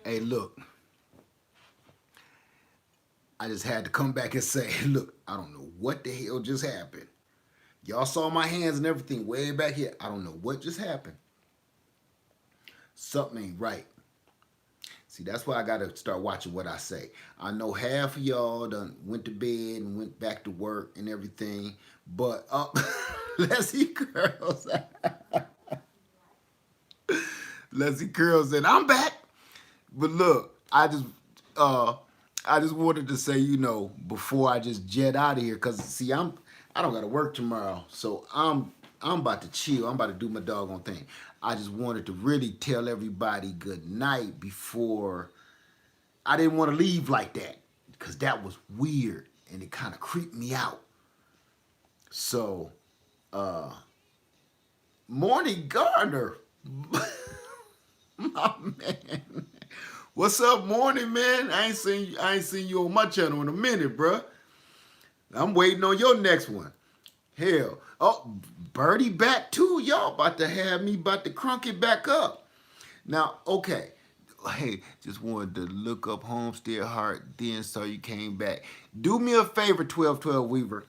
Hey, look, I just had to come back and say, look, I don't know what the hell just happened. Y'all saw my hands and everything way back here. I don't know what just happened. Something ain't right. See, that's why I gotta start watching what I say. I know half of y'all done went to bed and went back to work and everything, but Leslie Curls, Leslie Curls said, I'm back. But look, uh I just wanted to say, before I just jet out of here, cause see, I don't gotta work tomorrow, so I'm about to chill. I'm about to do my doggone thing. I just wanted to really tell everybody good night before I didn't want to leave like that because that was weird and it kind of creeped me out. So, uh, Morning Gardner, my man. What's up, Morning man? I ain't seen you on my channel in a minute, bruh. I'm waiting on your next one. Hell, oh, Birdie back too. Y'all about to have me about to crunk it back up. Now, okay. Hey, just wanted to look up Homestead Heart, then so you came back. Do me a favor, 1212 Weaver.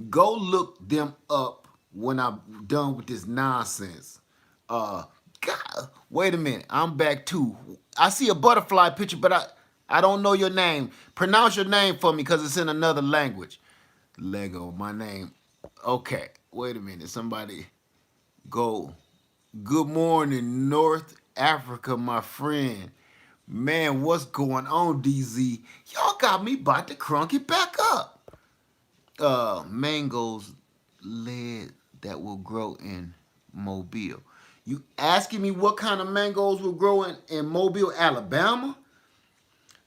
Go look them up when I'm done with this nonsense. God, wait a minute. I'm back too. I see a butterfly picture, but I don't know your name. Pronounce your name for me because it's in another language. Lego, my name. Okay, wait a minute. Somebody go. Good morning, North Africa, my friend. Man, what's going on, DZ? Y'all got me about to crunk it back up. Mangoes led that will grow in Mobile. You asking me what kind of mangoes will grow in Mobile, Alabama?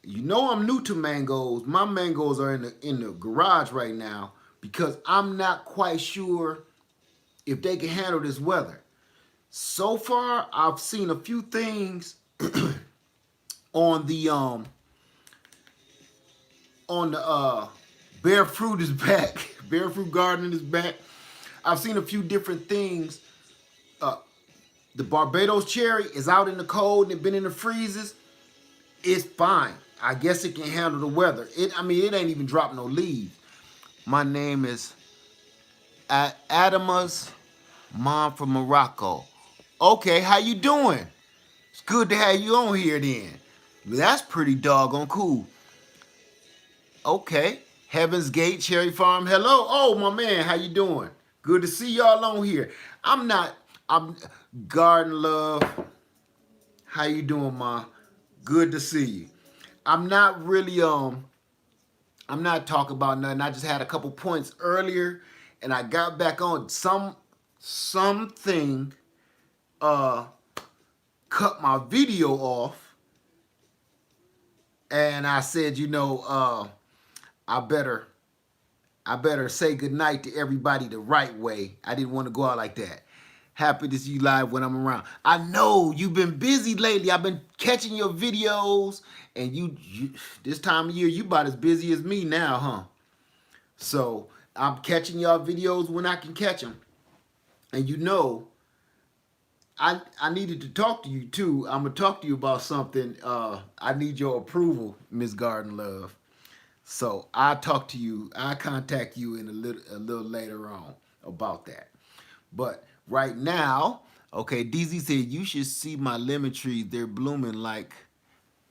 You know I'm new to mangoes. My mangoes are in the garage right now because I'm not quite sure if they can handle this weather. So far, I've seen a few things on the Bear Fruit is back. Bear Fruit Garden is back. I've seen a few different things. The Barbados cherry is out in the cold and it been in the freezes. It's fine. I guess it can handle the weather. It ain't even dropped no leaves. My name is Adama's mom from Morocco. Okay, how you doing? It's good to have you on here then. That's pretty doggone cool. Okay. Heaven's Gate, Cherry Farm. Hello. Oh, my man, how you doing? Good to see y'all on here. I'm Garden Love. How you doing, Ma? Good to see you. I'm not really I'm not talking about nothing. I just had a couple points earlier and I got back on something cut my video off and I said, I better say goodnight to everybody the right way. I didn't want to go out like that. Happy to see you live when I'm around. I know you've been busy lately. I've been catching your videos, and you this time of year you about as busy as me now, huh? So I'm catching y'all videos when I can catch them, and I needed to talk to you too. I'm gonna talk to you about something. I need your approval, Miss Garden Love. So I'll talk to you. I'll contact you in a little later on about that. But right now, okay, DZ said you should see my lemon trees. They're blooming like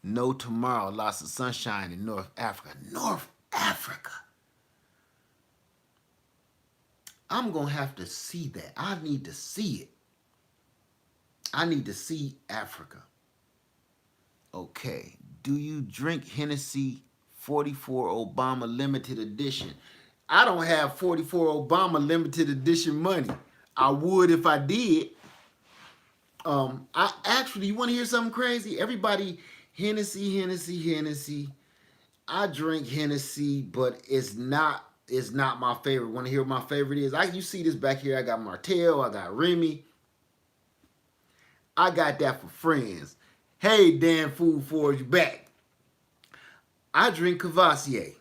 no tomorrow. Lots of sunshine in North Africa. North Africa. I'm gonna have to see that. I need to see it. I need to see Africa. Okay. Do you drink Hennessy 44 Obama limited edition? I don't have 44 Obama limited edition money. I would if I did. I actually, you want to hear something crazy? Everybody, Hennessy, Hennessy, Hennessy. I drink Hennessy, but it's not my favorite. Want to hear what my favorite is? You see this back here? I got Martell, I got Remy. I got that for friends. Hey, Dan Food Forge, you back. I drink Cavassier.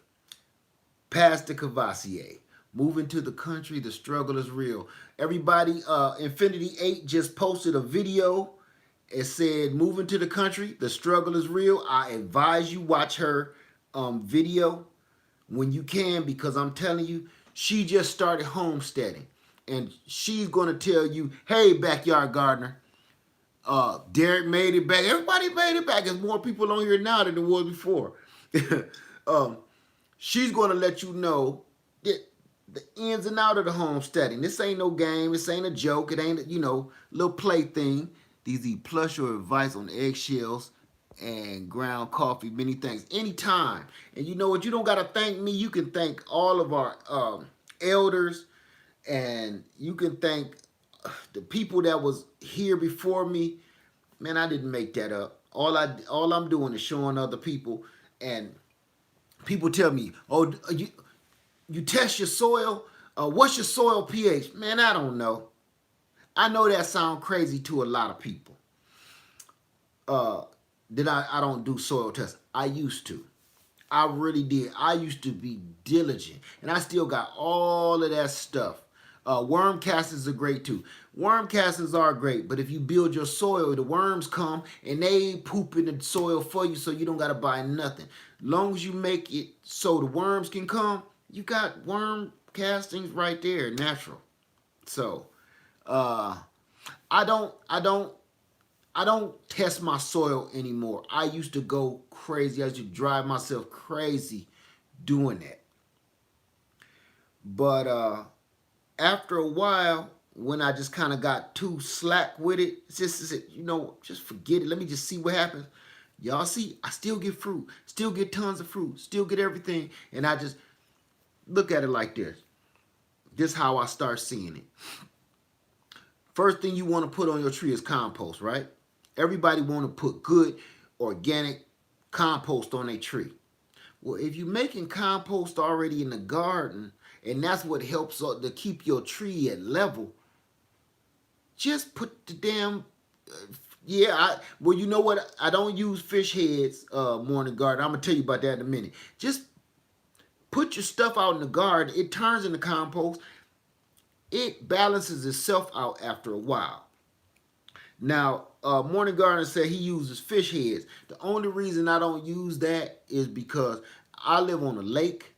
Pastor Cavassier. Moving to the country, the struggle is real. Everybody, Infinity 8 just posted a video It said, moving to the country, the struggle is real. I advise you watch her video when you can, because I'm telling you, she just started homesteading. And she's going to tell you, hey, backyard gardener, Derek made it back. Everybody made it back. There's more people on here now than there was before. um, she's going to let you know that the ins and out of the homesteading. This ain't no game. This ain't a joke. It ain't, little play thing. These eat plush or advice on eggshells and ground coffee, many things, anytime. And you know what? You don't got to thank me. You can thank all of our elders, and you can thank the people that was here before me. Man, I didn't make that up. All I'm doing is showing other people, and people tell me, "Oh, you test your soil? What's your soil pH?" Man, I don't know. I know that sounds crazy to a lot of people. That I don't do soil tests. I used to. I really did. I used to be diligent, and I still got all of that stuff. Worm castings are great too. Worm castings are great, but if you build your soil, the worms come and they poop in the soil for you, so you don't gotta buy nothing. Long as you make it so the worms can come, you got worm castings right there, natural. So, I don't test my soil anymore. I used to go crazy. I used to drive myself crazy doing that. But after a while, when I just kind of got too slack with it, it's just just forget it. Let me just see what happens. Y'all see, I still get fruit, still get tons of fruit, still get everything, and I just look at it like this. This is how I start seeing it. First thing you want to put on your tree is compost, right? Everybody want to put good organic compost on their tree. Well, if you're making compost already in the garden, and that's what helps to keep your tree at level, just put the damn, well, you know what? I don't use fish heads, morning garden. I'm going to tell you about that in a minute. Just put your stuff out in the garden. It turns into compost. It balances itself out after a while. Now, Morning Garden said he uses fish heads. The only reason I don't use that is because I live on a lake,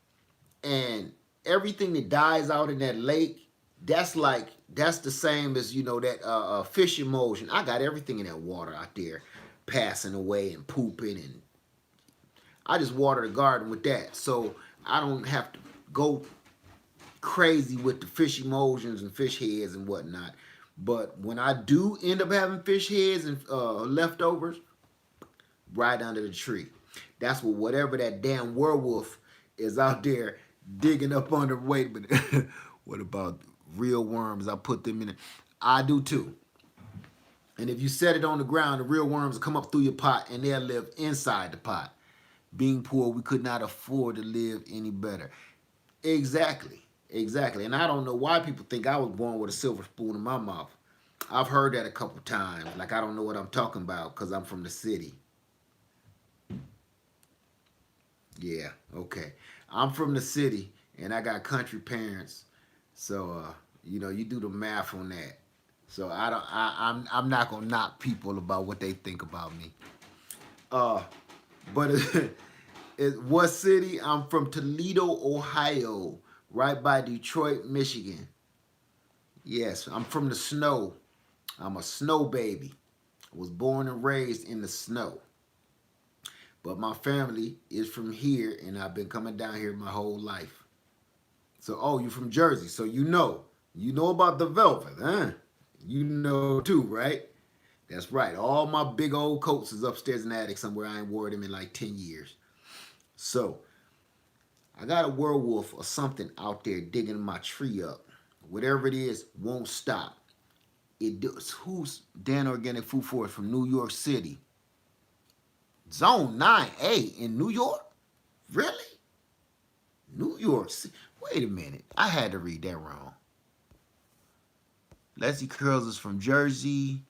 and everything that dies out in that lake, that's the same as, that fish emulsion. I got everything in that water out there passing away and pooping, and I just water the garden with that. So I don't have to go crazy with the fish emulsions and fish heads and whatnot. But when I do end up having fish heads and leftovers, right under the tree. That's whatever that damn werewolf is out there digging up under. Wait, but what about real worms? I put them in it. I do too. And if you set it on the ground, the real worms will come up through your pot and they'll live inside the pot. Being poor, we could not afford to live any better. Exactly. And I don't know why people think I was born with a silver spoon in my mouth. I've heard that a couple times. Like, I don't know what I'm talking about because I'm from the city. Yeah, okay. I'm from the city and I got country parents. So, you do the math on that. So I'm not gonna knock people about what they think about me. But what city? I'm from Toledo, Ohio, right by Detroit, Michigan. Yes, I'm from the snow. I'm a snow baby. I was born and raised in the snow. But my family is from here, and I've been coming down here my whole life. So, you're from Jersey, so you know about the velvet, huh? You know too, right? That's right. All my big old coats is upstairs in the attic somewhere. I ain't wore them in like 10 years. So, I got a werewolf or something out there digging my tree up. Whatever it is, won't stop. It does. Who's Dan Organic Food Forest from New York City? Zone 9A in New York? Really? New York City? Wait a minute. I had to read that wrong. Leslie Curls is from Jersey.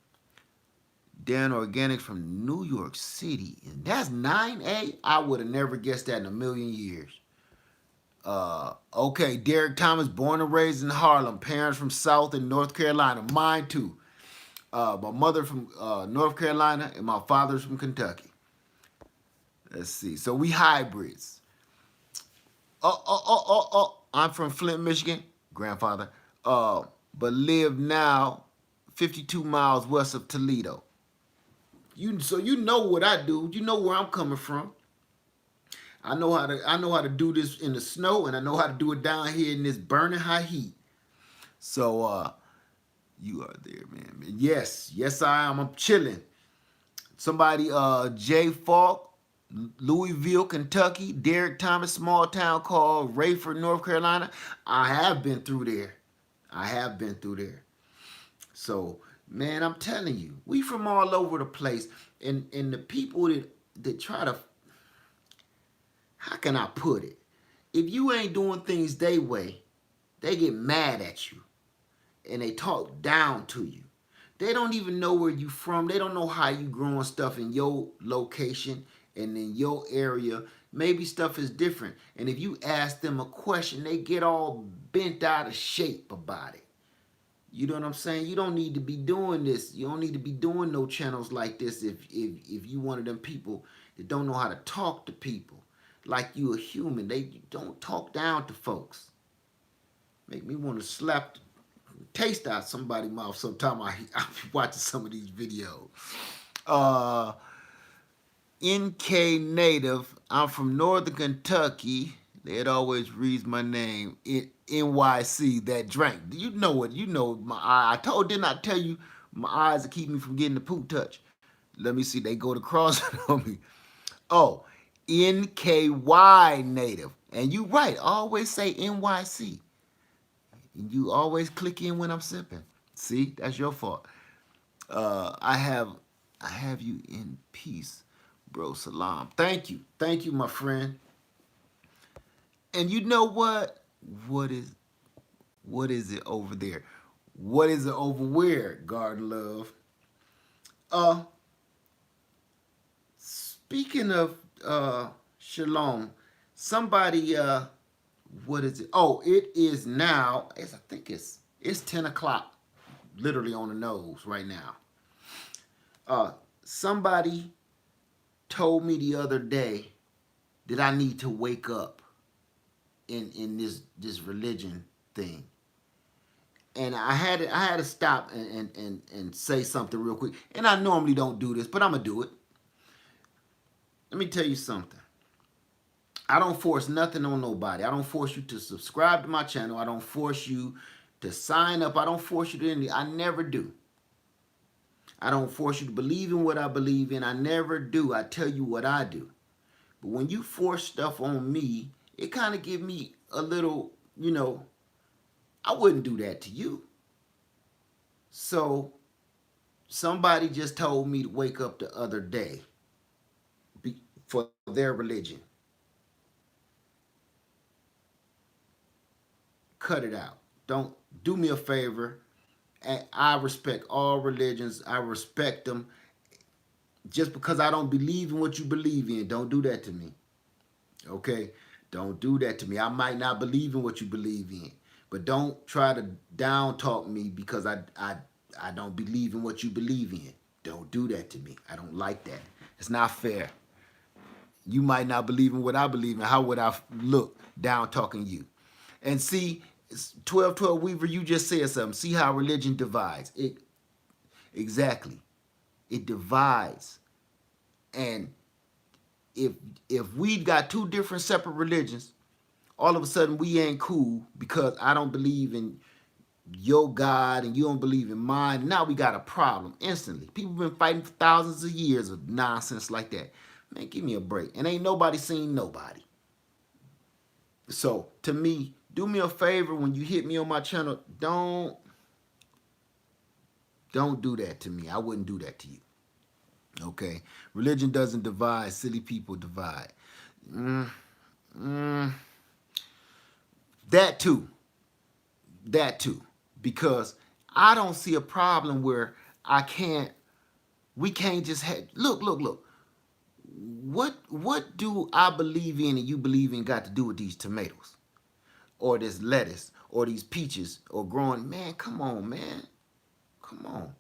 Dan Organic from New York City. And that's 9A? I would have never guessed that in a million years. Okay, Derek Thomas, born and raised in Harlem. Parents from South and North Carolina. Mine too. My mother from North Carolina and my father's from Kentucky. Let's see. So we hybrids. I'm from Flint, Michigan, grandfather. But live now 52 miles west of Toledo. So you know what I do. You know where I'm coming from. I know how to do this in the snow, and I know how to do it down here in this burning hot heat. So you are there, man. Yes, yes I am. I'm chilling. Somebody, Jay Falk, Louisville, Kentucky. Derek Thomas, small town called Rayford, North Carolina. I have been through there. I have been through there. So, man, I'm telling you, we from all over the place, and the people that try to, how can I put it? If you ain't doing things they way, they get mad at you and they talk down to you. They don't even know where you from. They don't know how you growing stuff in your location and in your area. Maybe stuff is different. And if you ask them a question, they get all bent out of shape about it. You know what I'm saying? You don't need to be doing this. You don't need to be doing no channels like this if you one of them people that don't know how to talk to people like you a human. They don't talk down to folks. Make me want to slap the taste out somebody's mouth sometime I be watching some of these videos. Uh NK Native. I'm from Northern Kentucky. It always reads my name. NYC, that drink. You know it. You know my eye. Didn't I tell you my eyes are keep me from getting the poop touch? Let me see. They go to cross on me. Oh, NKY Native. And you right. I always say NYC. And you always click in when I'm sipping. See, that's your fault. I have you in peace, bro. Salam. Thank you, my friend. And you know what? What is what is it over there? What is it over where, Garden Love? Uh, Speaking of Shalom, somebody what is it? Oh, it is now. I think it's 10 o'clock, literally on the nose right now. Somebody told me the other day that I need to wake up in this religion thing. And I had to stop and say something real quick. And I normally don't do this, but I'm gonna do it. Let me tell you something. I don't force nothing on nobody. I don't force you to subscribe to my channel. I don't force you to sign up. I don't force you to anything. I never do. I don't force you to believe in what I believe in. I never do. I tell you what I do. But when you force stuff on me, it kind of give me a little, I wouldn't do that to you. So somebody just told me to wake up the other day for their religion. Cut it out. Don't do me a favor. I respect all religions. I respect them. Just because I don't believe in what you believe in, don't do that to me. Okay? Don't do that to me. I might not believe in what you believe in, but don't try to down talk me because I don't believe in what you believe in. Don't do that to me. I don't like that. It's not fair. You might not believe in what I believe in. How would I look down talking you? And see, 1212 Weaver, you just said something. See how religion divides. Exactly. It divides. And if we got two different separate religions, all of a sudden we ain't cool because I don't believe in your God and you don't believe in mine. Now we got a problem instantly. People been fighting for thousands of years of nonsense like that. Man, give me a break. And ain't nobody seen nobody. So to me, do me a favor when you hit me on my channel. Don't do that to me. I wouldn't do that to you. Okay? Religion doesn't divide. Silly people divide. That too. That too. Because I don't see a problem where we can't just have, look. What do I believe in and you believe in got to do with these tomatoes? Or this lettuce? Or these peaches? Or growing? Man, come on, man. Come on.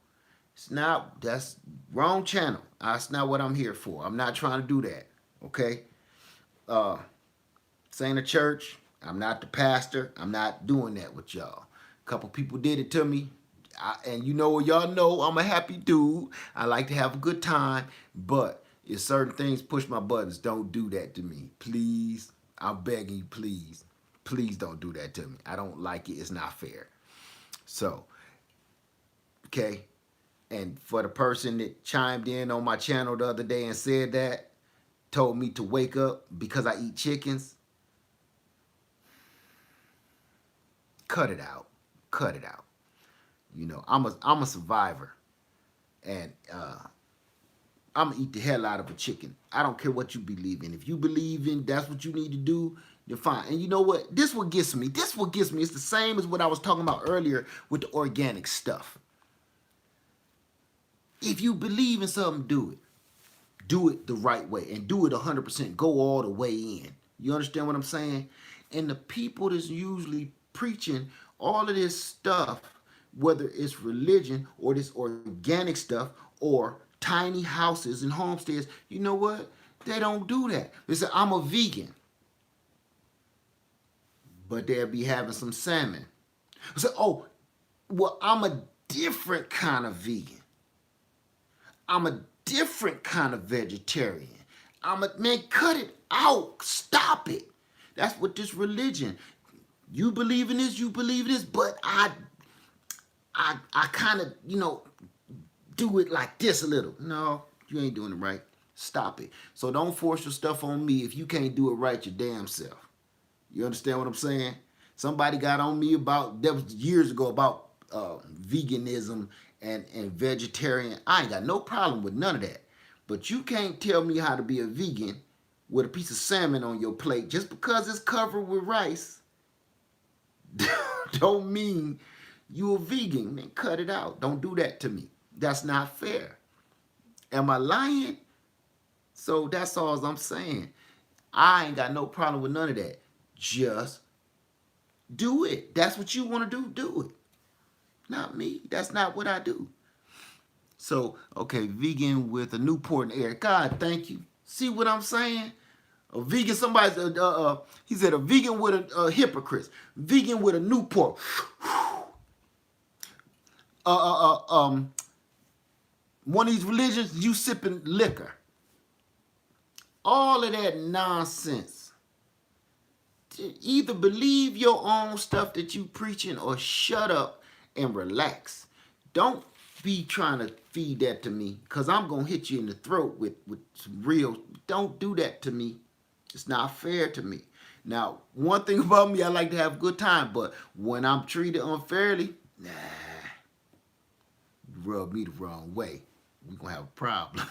It's not, that's wrong channel. That's not what I'm here for. I'm not trying to do that. Okay? Uh, this ain't a church. I'm not the pastor. I'm not doing that with y'all. A couple people did it to me. And you know, y'all know I'm a happy dude. I like to have a good time. But if certain things push my buttons, don't do that to me. Please. I'm begging you, please. Please don't do that to me. I don't like it. It's not fair. So, okay. And for the person that chimed in on my channel the other day and said that, told me to wake up because I eat chickens, cut it out. Cut it out. You know, I'm a survivor. And I'm gonna eat the hell out of a chicken. I don't care what you believe in. If you believe in that's what you need to do, then fine. And you know what? This what gets me. This what gets me. It's the same as what I was talking about earlier with the organic stuff. If you believe in something, do it. Do it the right way and do it 100%. Go all the way in. You understand what I'm saying? And the people that's usually preaching all of this stuff, whether it's religion or this organic stuff or tiny houses and homesteads, you know what? They don't do that. They say, I'm a vegan. But they'll be having some salmon. I say, oh, well, I'm a different kind of vegan. I'm a different kind of vegetarian. Man, cut it out. Stop it. That's what this religion. You believe in this, you believe in this, but I kind of, do it like this a little. No, you ain't doing it right. Stop it. So don't force your stuff on me if you can't do it right your damn self. You understand what I'm saying? Somebody got on me about, that was years ago, about veganism and vegetarian. I ain't got no problem with none of that. But you can't tell me how to be a vegan with a piece of salmon on your plate just because it's covered with rice. Don't mean you a vegan. Man, cut it out. Don't do that to me. That's not fair. Am I lying? So that's all I'm saying. I ain't got no problem with none of that. Just do it. That's what you want to do. Do it. Not me. That's not what I do. So, okay, vegan with a Newport in the air. God, thank you. See what I'm saying? A vegan, somebody, he said a vegan with a hypocrite. Vegan with a Newport. One of these religions, you sipping liquor. All of that nonsense. Either believe your own stuff that you preaching or shut up and relax. Don't be trying to feed that to me because I'm going to hit you in the throat with some real. Don't do that to me. It's not fair to me. Now, one thing about me, I like to have a good time, but when I'm treated unfairly, nah, you rub me the wrong way. We're going to have a problem.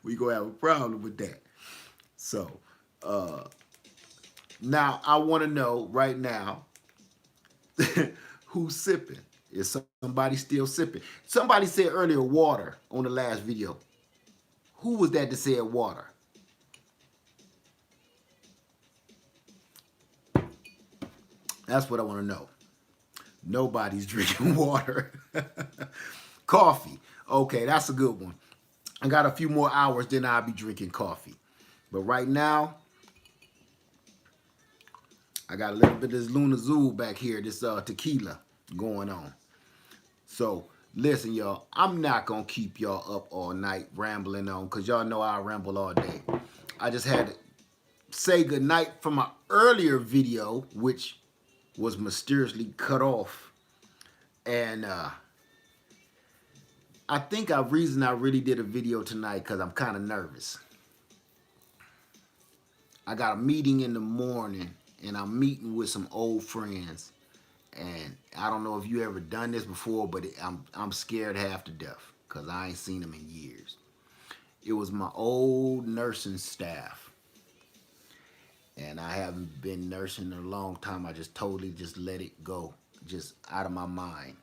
We're going to have a problem with that. So, now I want to know right now who's sipping. Is somebody still sipping? Somebody said earlier water on the last video. Who was that said water? That's what I want to know. Nobody's drinking water. Coffee. Okay, that's a good one. I got a few more hours, then I'll be drinking coffee. But right now, I got a little bit of this Luna Zoo back here, this tequila going on. So, listen, y'all, I'm not going to keep y'all up all night rambling on because y'all know I ramble all day. I just had to say goodnight from my earlier video, which was mysteriously cut off. And I think the reason I really did a video tonight because I'm kind of nervous. I got a meeting in the morning and I'm meeting with some old friends. And I don't know if you ever done this before, but I'm scared half to death because I ain't seen them in years. It was my old nursing staff. And I haven't been nursing in a long time. I just totally just let it go, just out of my mind.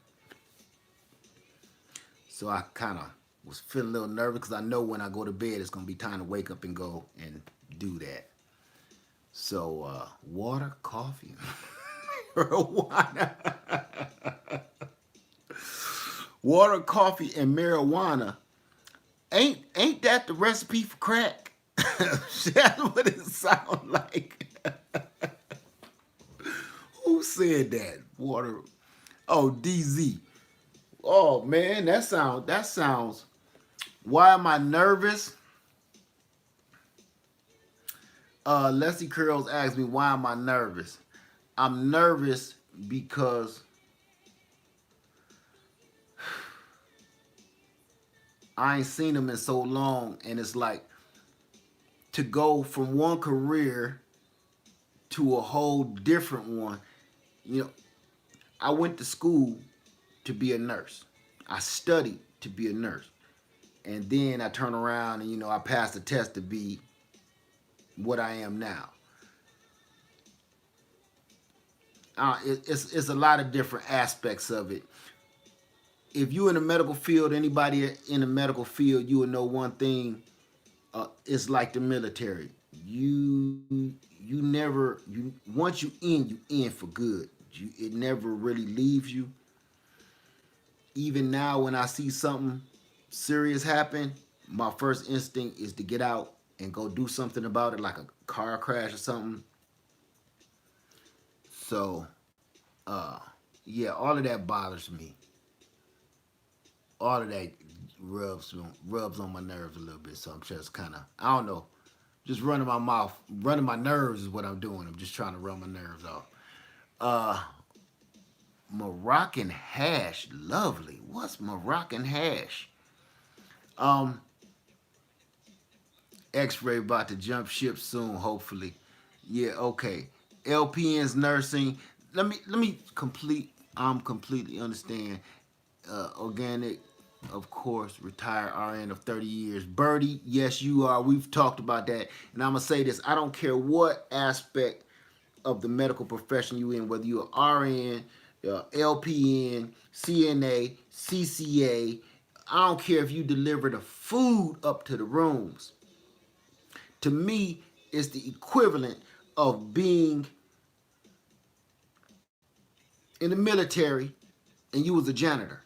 So I kind of was feeling a little nervous because I know when I go to bed, it's going to be time to wake up and go and do that. So water, coffee, water. Water, coffee, and marijuana. Ain't that the recipe for crack? That's what it sounds like. Who said that? Water. Oh, DZ. Oh man, that sounds. Why am I nervous? Leslie Curls asked me why am I nervous? I'm nervous because I ain't seen him in so long, and it's like to go from one career to a whole different one. You know, I went to school to be a nurse. I studied to be a nurse. And then I turn around and, I passed the test to be what I am now. It's a lot of different aspects of it. If you in the medical field, anybody in the medical field, you will know one thing. It's like the military. You never you once you in for good. It never really leaves you. Even now, when I see something serious happen, my first instinct is to get out and go do something about it, like a car crash or something. So, uh, yeah, all of that bothers me. All of that rubs on my nerves a little bit. So I'm just kind of, I don't know, just running my mouth, running my nerves is what I'm doing. I'm just trying to run my nerves off. Uh, Moroccan hash, lovely. What's Moroccan hash? Um, X-ray about to jump ship soon, hopefully. Yeah, okay. LPN's nursing. Let me complete. I'm completely understand. Organic, of course, retired RN of 30 years. Birdie, yes, you are. We've talked about that, and I'm gonna say this. I don't care what aspect of the medical profession you in, whether you're RN, LPN, CNA, CCA. I don't care if you deliver the food up to the rooms. To me, it's the equivalent of being in the military and you was a janitor.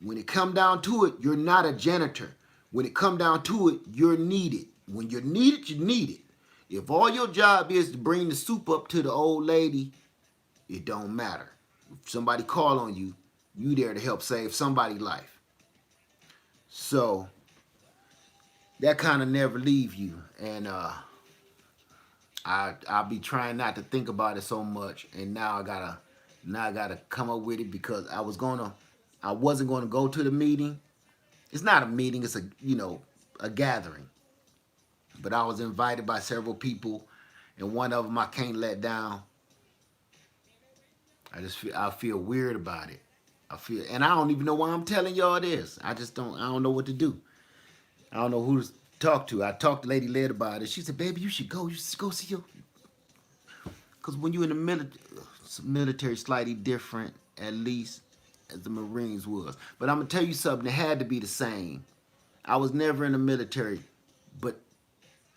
When it come down to it, you're not a janitor. When it come down to it, you're needed. When you're needed, you're needed. If all your job is to bring the soup up to the old lady, it don't matter. If somebody call on you, you there to help save somebody's life. So that kind of never leave you. And I'll be trying not to think about it so much. And now I gotta come up with it because I wasn't gonna go to the meeting. It's not a meeting, it's a gathering. But I was invited by several people, and one of them I can't let down. I feel weird about it. And I don't even know why I'm telling y'all this. I don't know what to do. I don't know who to talk to. I talked to Lady Led about it. She said, "Baby, you should go. You should go see your." Because when you're in the military, slightly different, at least as the Marines was. But I'm gonna tell you something. It had to be the same. I was never in the military, but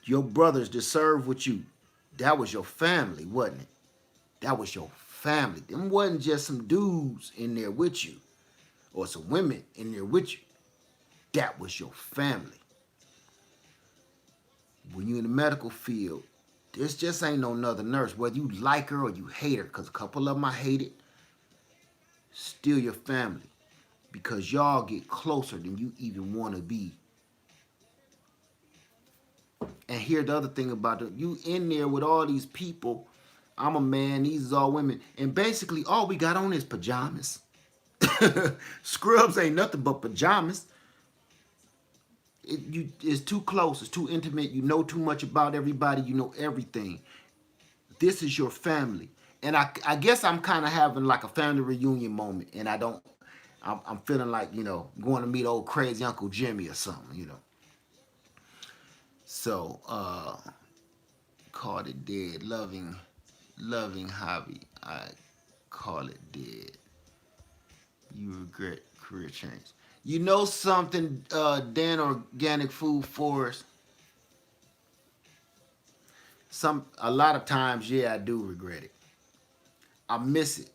your brothers that served with you, that was your family, wasn't it? That was your family. Them wasn't just some dudes in there with you or some women in there with you. That was your family. When you're in the medical field, this just ain't no another nurse. Whether you like her or you hate her, because a couple of them I hated, still your family. Because y'all get closer than you even want to be. And here's the other thing about it. You in there with all these people. I'm a man, these is all women. And basically all we got on is pajamas. Scrubs ain't nothing but pajamas. It's too close. It's too intimate. You know too much about everybody. You know everything. This is your family. And I guess I'm kind of having like a family reunion moment. And I'm feeling like, going to meet old crazy Uncle Jimmy or something. So, called it dead. Loving hobby. I call it dead. You regret career change. You know something, Dan Organic Food Forest? A lot of times, yeah, I do regret it. I miss it.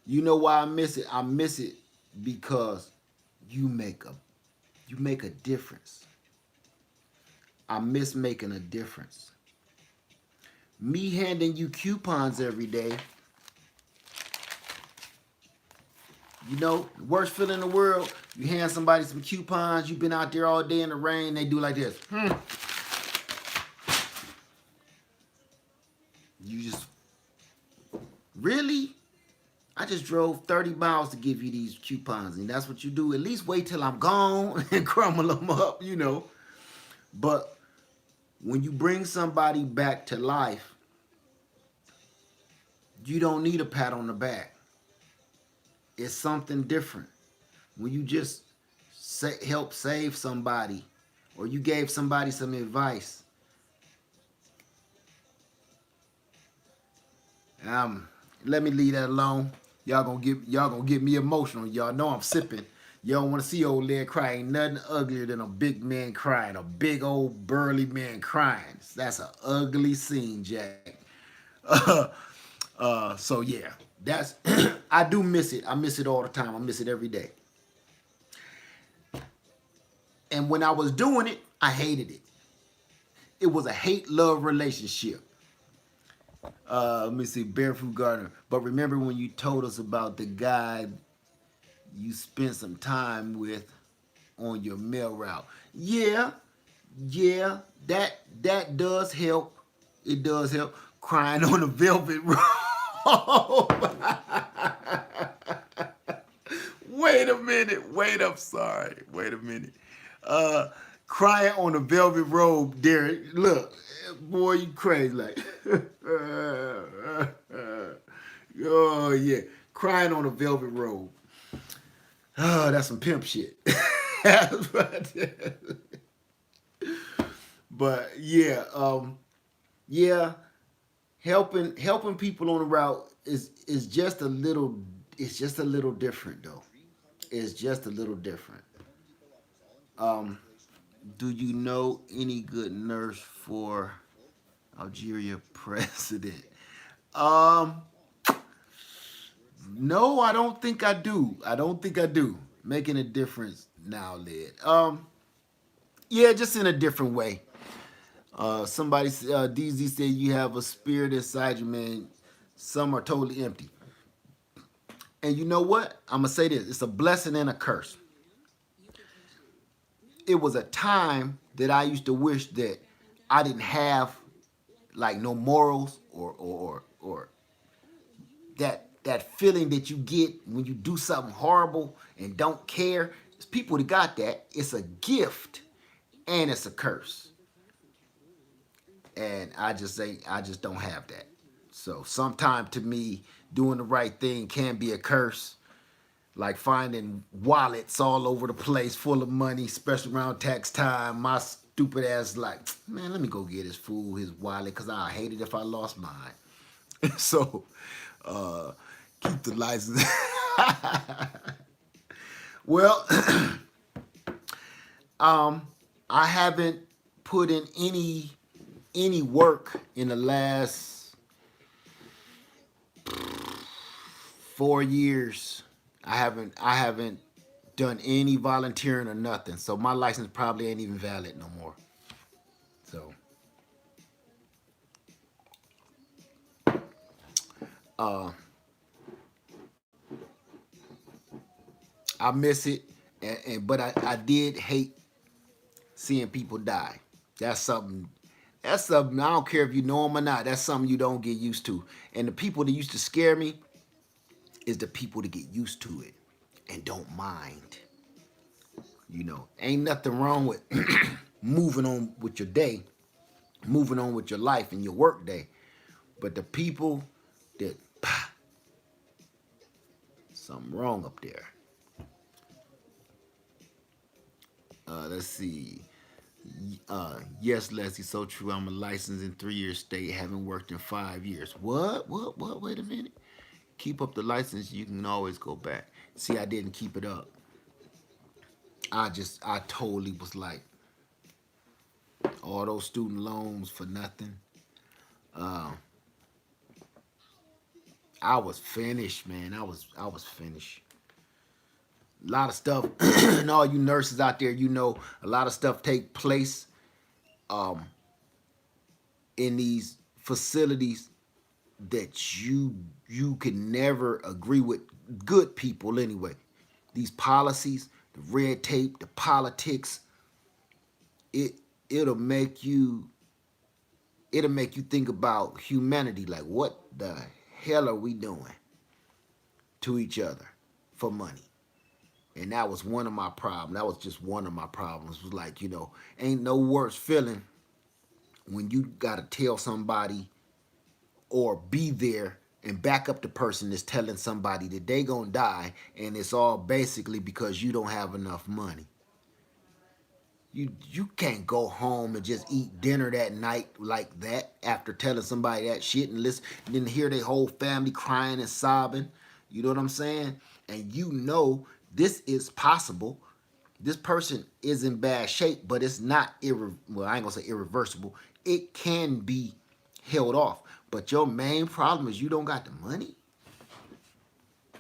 You know why I miss it? I miss it because you make a you make a difference. I miss making a difference. Me handing you coupons every day, you know, worst feeling in the world. You hand somebody some coupons, you've been out there all day in the rain, they do like this. You just, really? I just drove 30 miles to give you these coupons, and that's what you do. At least wait till I'm gone and crumble them up, you know. But when you bring somebody back to life, you don't need a pat on the back. It's something different. When you just help save somebody, or you gave somebody some advice. Let me leave that alone. Y'all gonna get me emotional. Y'all know I'm sipping. Y'all want to see old Led cry. Ain't nothing uglier than a big man crying, a big old burly man crying. That's an ugly scene, Jack. So yeah, that's I do miss it. I miss it all the time. I miss it every day. And when I was doing it, I hated it. It was a hate-love relationship. Let me see, Barefoot Gardener. But remember when you told us about the guy you spent some time with on your mail route? Yeah, yeah, that does help. It does help. Crying on the velvet rope. Wait a minute. Wait, I'm sorry. Wait a minute. Uh, Crying on the velvet robe, Derek. Look, boy, you crazy. Like, oh, yeah. Crying on a velvet robe. Oh, that's some pimp shit. But yeah, yeah, helping people on the route is just a little, it's just a little different though. It's just a little different. Um, do you know any good nurse for Algeria president? Um, no, I don't think I do. I don't think I do. Making a difference now, Led. Yeah, just in a different way. Somebody, DZ said you have a spirit inside you, man. Some are totally empty. And you know what? I'm gonna say this: it's a blessing and a curse. It was a time that I used to wish that I didn't have like no morals or that feeling that you get when you do something horrible and don't care. It's people that got that. It's a gift and it's a curse. And I just don't have that. So sometimes to me, doing the right thing can be a curse. Like finding wallets all over the place full of money, especially around tax time. My stupid ass like, man, let me go get his fool his wallet because I hate it if I lost mine. So uh, keep the license. Well, I haven't put in any work in the last 4 years. I haven't done any volunteering or nothing. So my license probably ain't even valid no more. So uh I miss it, but I did hate seeing people die. That's something. That's something. I don't care if you know them or not. That's something you don't get used to. And the people that used to scare me is the people that get used to it and don't mind. You know, ain't nothing wrong with moving on with your day, moving on with your life and your work day. But the people that something wrong up there. Let's see. Yes, Leslie, so true. I'm a licensed in 3 year state, haven't worked in 5 years. What? What? Wait a minute. Keep up the license, you can always go back. See, I didn't keep it up. I totally was like, all those student loans for nothing. Uh, I was finished, man. I was finished. A lot of stuff, and all you nurses out there, you know, a lot of stuff take place um, in these facilities that you can never agree with. Good people, anyway. These policies, the red tape, the politics, it it'll make you it'll make you think about humanity. Like, what the hell are we doing to each other for money? And that was one of my problems. That was just one of my problems. It was like, you know, ain't no worse feeling when you gotta tell somebody or be there and back up the person that's telling somebody that they gonna die, and it's all basically because you don't have enough money. You can't go home and just eat dinner that night like that after telling somebody that shit and listen, and then hear their whole family crying and sobbing. You know what I'm saying? And you know this is possible. This person is in bad shape, but it's not well, I ain't gonna say irreversible. It can be held off. But your main problem is you don't got the money. I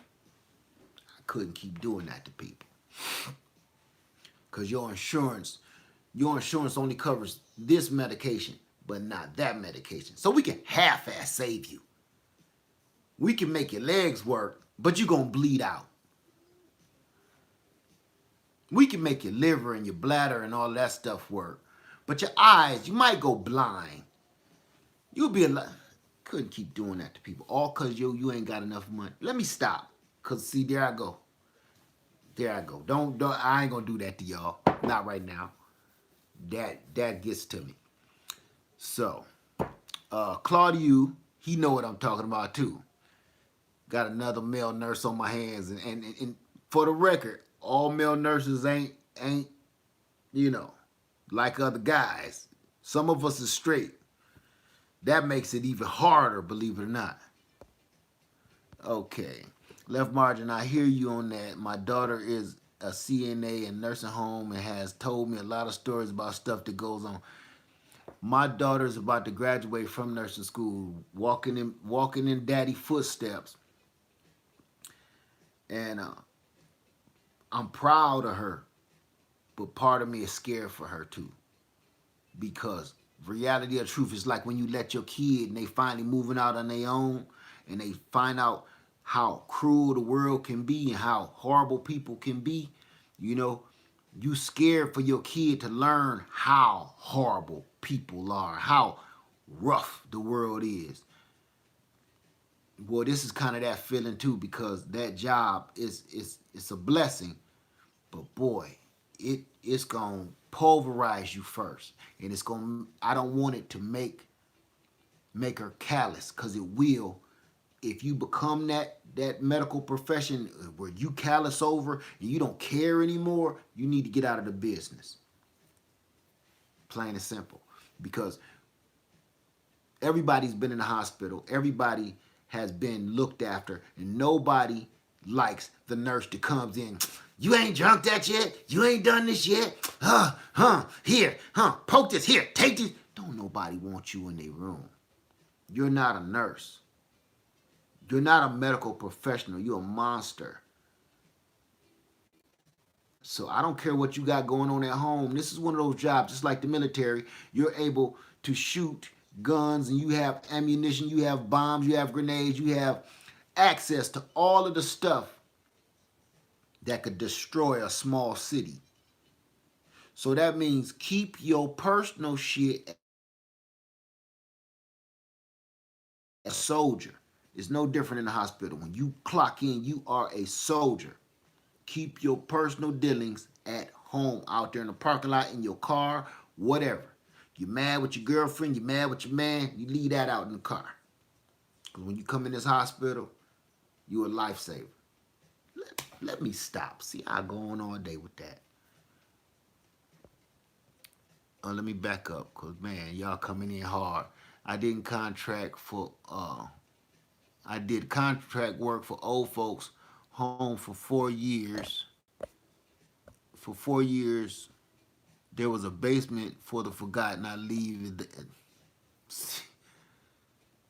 couldn't keep doing that to people. Cause your insurance only covers this medication, but not that medication. So we can half-ass save you. We can make your legs work, but you're gonna bleed out. We can make your liver and your bladder and all that stuff work. But your eyes, you might go blind. You'll be alive. Couldn't keep doing that to people. All because you ain't got enough money. Let me stop. Because, see, there I go. There I go. Don't I ain't going to do that to y'all. Not right now. That gets to me. So, Claudia, he know what I'm talking about, too. Got another male nurse on my hands. And for the record, all male nurses ain't, you know, like other guys. Some of us is straight. That makes it even harder, believe it or not. Okay. Left margin, I hear you on that. My daughter is a CNA in nursing home and has told me a lot of stories about stuff that goes on. My daughter is about to graduate from nursing school, walking in daddy footsteps. And I'm proud of her, but part of me is scared for her too. Because reality of truth is like when you let your kid and they finally moving out on their own and they find out how cruel the world can be and how horrible people can be, you know, you scared for your kid to learn how horrible people are, how rough the world is. Well, this is kind of that feeling too, because that job is it's a blessing, but boy, it's gonna pulverize you first, and it's gonna. I don't want it to make her callous, cause it will. If you become that medical profession where you callous over and you don't care anymore, you need to get out of the business. Plain and simple, because everybody's been in the hospital. Everybody has been looked after, and nobody likes the nurse that comes in. You ain't drunk that yet? You ain't done this yet? Here, poke this, here, take this. Don't nobody want you in their room. You're not a nurse. You're not a medical professional. You're a monster. So I don't care what you got going on at home. This is one of those jobs, just like the military. You're able to shoot guns and you have ammunition, you have bombs, you have grenades, you have access to all of the stuff that could destroy a small city. So that means keep your personal shit as a soldier. It's no different in the hospital. When you clock in, you are a soldier. Keep your personal dealings at home, out there in the parking lot, in your car, whatever. You're mad with your girlfriend, you're mad with your man, you leave that out in the car. Because when you come in this hospital, you're a lifesaver. Let me stop. See, I go on all day with that. Let me back up, because, man, y'all coming in hard. I did contract work for old folks home for 4 years. For 4 years, there was a basement for the forgotten. I leave it.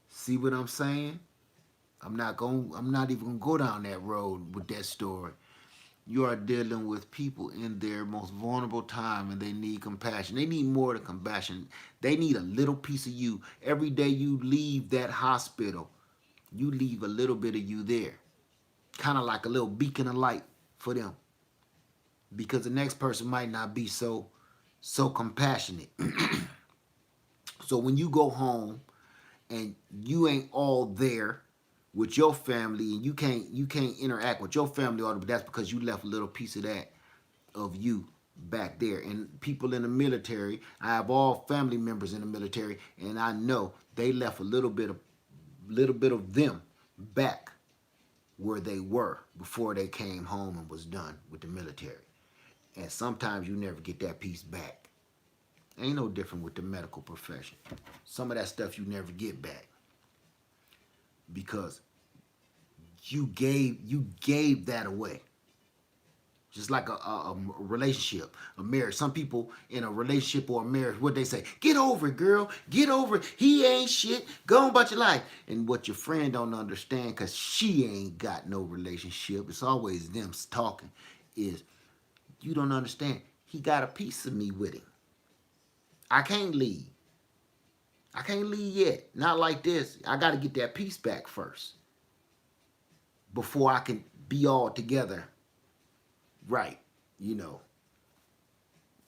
See what I'm saying? I'm not even gonna go down that road with that story. You are dealing with people in their most vulnerable time and they need compassion. They need more than compassion. They need a little piece of you. Every day you leave that hospital, you leave a little bit of you there. Kind of like a little beacon of light for them. Because the next person might not be so compassionate. So when you go home and you ain't all there with your family and you can't interact with your family all, but that's because you left a little piece of that of you back there. And people in the military, I have all family members in the military, and I know they left a little bit of them back where they were before they came home and was done with the military. And sometimes you never get that piece back. Ain't no different with the medical profession. Some of that stuff you never get back because you gave that away. Just like a relationship, a marriage. Some people in a relationship or a marriage, what they say, get over it, girl. Get over it. He ain't shit. Go on about your life. And what your friend don't understand, because she ain't got no relationship, it's always them talking, is you don't understand. He got a piece of me with him. I can't leave. I can't leave yet. Not like this. I got to get that piece back first before I can be all together right. You know,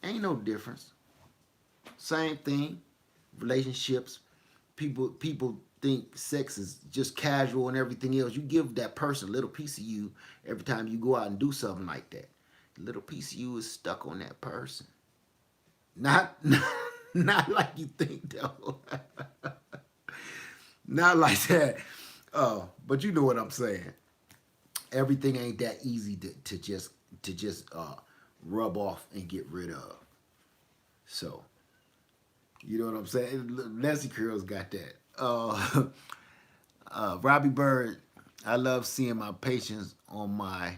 ain't no difference. Same thing. Relationships. People think sex is just casual and everything else. You give that person a little piece of you every time you go out and do something like that. A little piece of you is stuck on that person. Not not like you think though. Not like that. But you know what I'm saying. Everything ain't that easy to just rub off and get rid of. So you know what I'm saying. Leslie Curl's got that. Robbie Bird. I love seeing my patients on my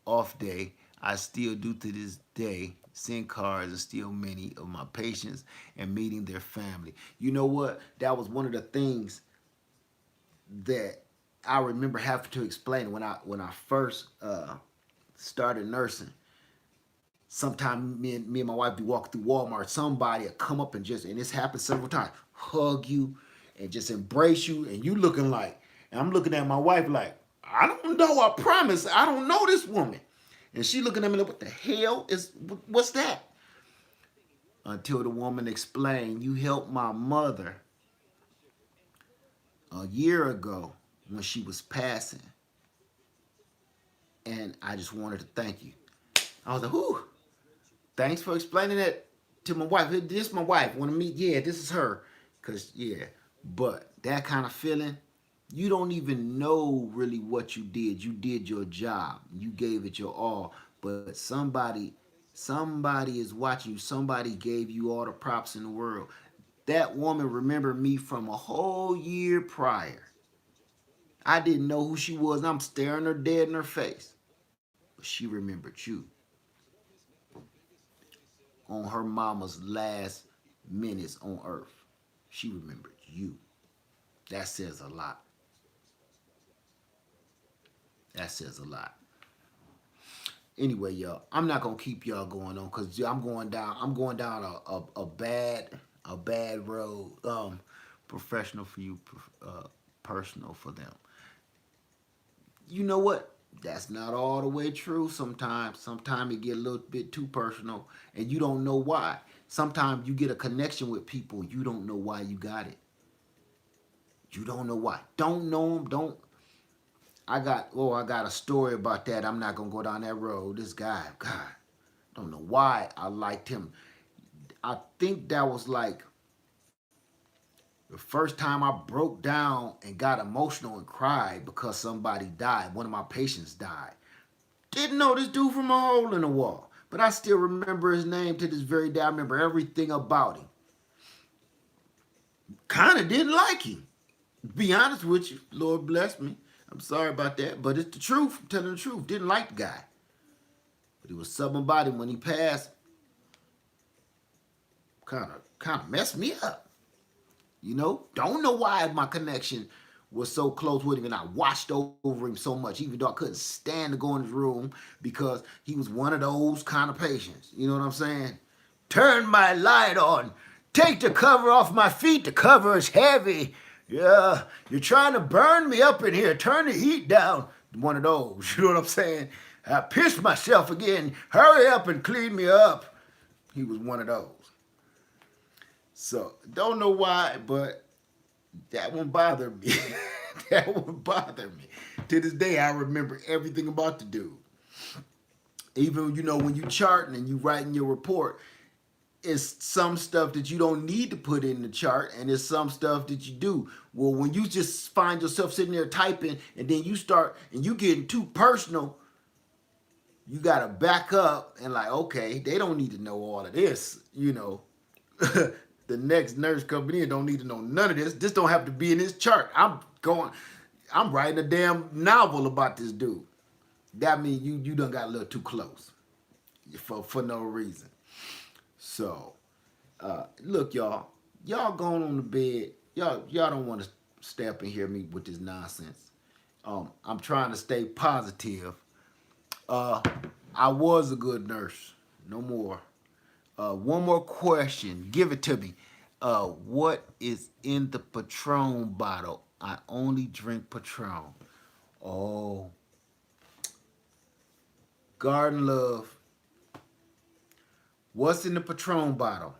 off day. I still do to this day send cards and still many of my patients and meeting their family. You know what? That was one of the things that I remember having to explain when I first started nursing. Sometimes me and my wife be walking through Walmart. Somebody will come up and this happened several times, hug you and just embrace you, and you looking like, and I'm looking at my wife like, I don't know. I promise, I don't know this woman, and she looking at me like, what the hell is what's that? Until the woman explained, you helped my mother a year ago when she was passing, and I just wanted to thank you. I was like, whoo, thanks for explaining that to my wife. This is my wife. Want to meet? Yeah, this is her. Cause yeah, but that kind of feeling, you don't even know really what you did. You did your job. You gave it your all. But somebody is watching you. Somebody gave you all the props in the world. That woman remembered me from a whole year prior. I didn't know who she was. I'm staring her dead in her face. But she remembered you on her mama's last minutes on earth. She remembered you. That says a lot. That says a lot. Anyway, y'all, I'm not gonna keep y'all going on because I'm going down a bad road. Professional for you, personal for them. You know what? That's not all the way true. Sometimes it get a little bit too personal, and you don't know why. Sometimes you get a connection with people, you don't know why you got it. You don't know why. Don't know them. Don't. I got a story about that. I'm not gonna go down that road. This guy, God, don't know why I liked him. I think that was like the first time I broke down and got emotional and cried because somebody died. One of my patients died. Didn't know this dude from a hole in the wall. But I still remember his name to this very day. I remember everything about him. Kind of didn't like him. Be honest with you. Lord bless me. I'm sorry about that. But it's the truth. I'm telling the truth. Didn't like the guy. But it was something about him when he passed. Kind of messed me up. You know? Don't know why my connection was so close with him, and I watched over him so much, even though I couldn't stand to go in his room because he was one of those kind of patients. You know what I'm saying? Turn my light on. Take the cover off my feet. The cover is heavy. Yeah, you're trying to burn me up in here. Turn the heat down. One of those. You know what I'm saying? I pissed myself again. Hurry up and clean me up. He was one of those. So, don't know why, but that one bothered me. That one bothered me. To this day, I remember everything about the dude. Even, you know, when you charting and you writing your report, it's some stuff that you don't need to put in the chart, and it's some stuff that you do. Well, when you just find yourself sitting there typing, and then you start, and you getting too personal, you got to back up and like, okay, they don't need to know all of this, you know. The next nurse coming in don't need to know none of this. This don't have to be in this chart. I'm writing a damn novel about this dude. That means you done got a little too close for no reason. So, look, y'all going on the bed. Y'all don't want to stay up and hear me with this nonsense. I'm trying to stay positive. I was a good nurse. No more. One more question. Give it to me. What is in the Patron bottle? I only drink Patron. Oh, Garden Love. What's in the Patron bottle?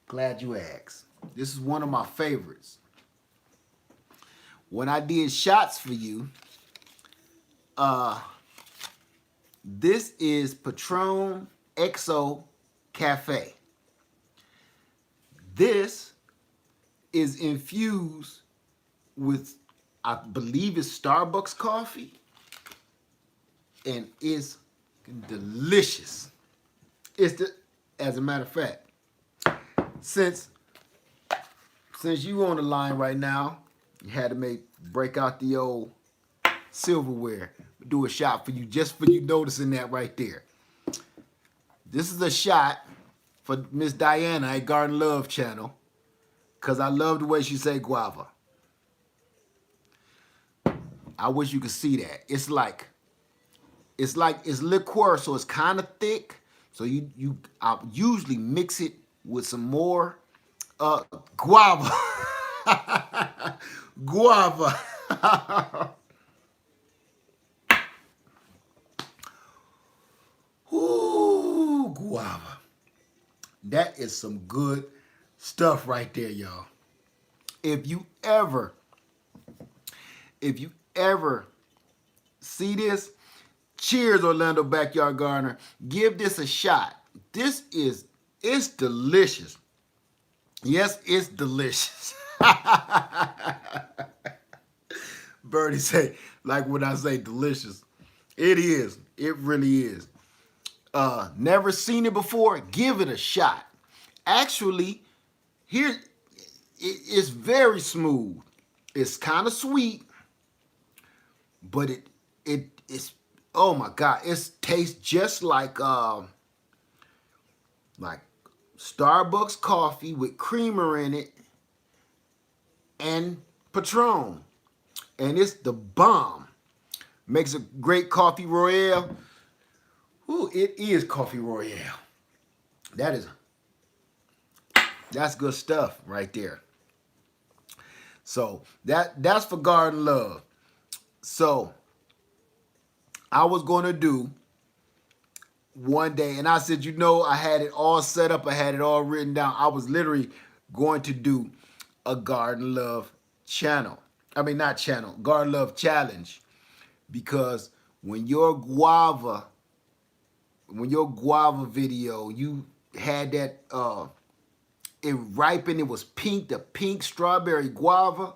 Glad you asked. This is one of my favorites. When I did shots for you, this is Patron XO Cafe. This is infused with, I believe it's Starbucks coffee, and it's delicious. As a matter of fact, since you on the line right now, you had to break out the old silverware. Do a shot for you, just for you noticing that right there. This is a shot for Miss Diana at Garden Love channel, because I love the way she say guava. I wish you could see that. It's liqueur, so it's kind of thick. So I usually mix it with some more guava. Guava. Ooh, guava. That is some good stuff right there, y'all. If you ever see this, cheers, Orlando Backyard Gardener. Give this a shot. It's delicious. Yes, it's delicious. Birdie say, like when I say delicious. It is. It really is. Never seen it before? Give it a shot. Actually, here it's very smooth. It's kind of sweet, but it's oh my God, it tastes just like Starbucks coffee with creamer in it and Patron, and it's the bomb. Makes a great coffee royale. Ooh, it is coffee royale. That's good stuff right there. So that's for Garden Love. So I was gonna do one day, and I said, you know, I had it all set up, I had it all written down. I was literally going to do a Garden Love channel. I mean, not channel, Garden Love challenge. Because when your guava video, you had that it ripened, it was pink, the pink strawberry guava.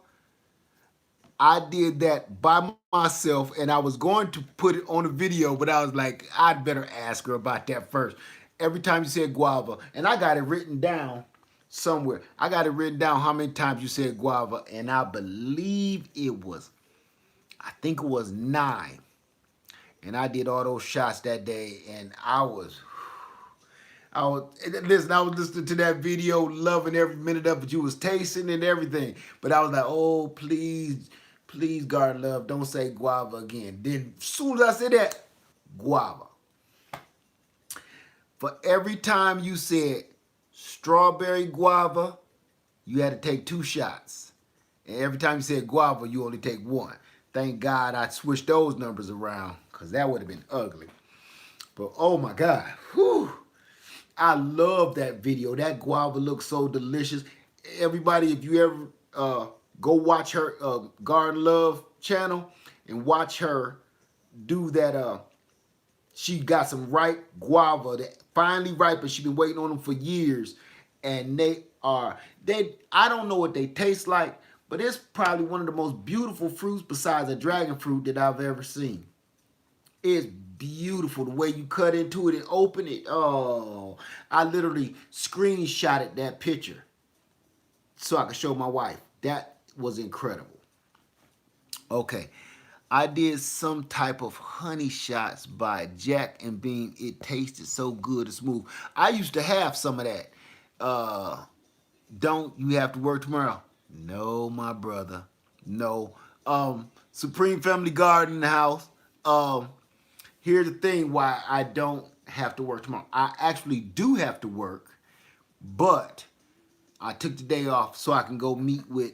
I did that by myself, and I was going to put it on a video, but I was like, I'd better ask her about that first. Every time you said guava, and I got it written down somewhere. I got it written down how many times you said guava, and I believe I think it was 9. And I did all those shots that day, and I was I was listening to that video, loving every minute of it. You was tasting and everything. But I was like, oh, please, please, Garden Love, don't say guava again. Then as soon as I said that, guava. For every time you said strawberry guava, you had to take 2 shots. And every time you said guava, you only take 1. Thank God I switched those numbers around, because that would have been ugly. But oh my God, whew. I love that video. That guava looks so delicious. Everybody, if you ever go watch her Garden Love channel and watch her do that, she got some ripe guava that finally ripened. She's been waiting on them for years, and I don't know what they taste like, but it's probably one of the most beautiful fruits besides a dragon fruit that I've ever seen. It's beautiful the way you cut into it and open it. Oh, I literally screenshotted that picture so I could show my wife. That was incredible. Okay, I did some type of honey shots by Jack and Bean. It tasted so good and smooth. I used to have some of that. Don't you have to work tomorrow? No, my brother. No. Supreme Family Garden in the house. Here's the thing why I don't have to work tomorrow. I actually do have to work, but I took the day off so I can go meet with,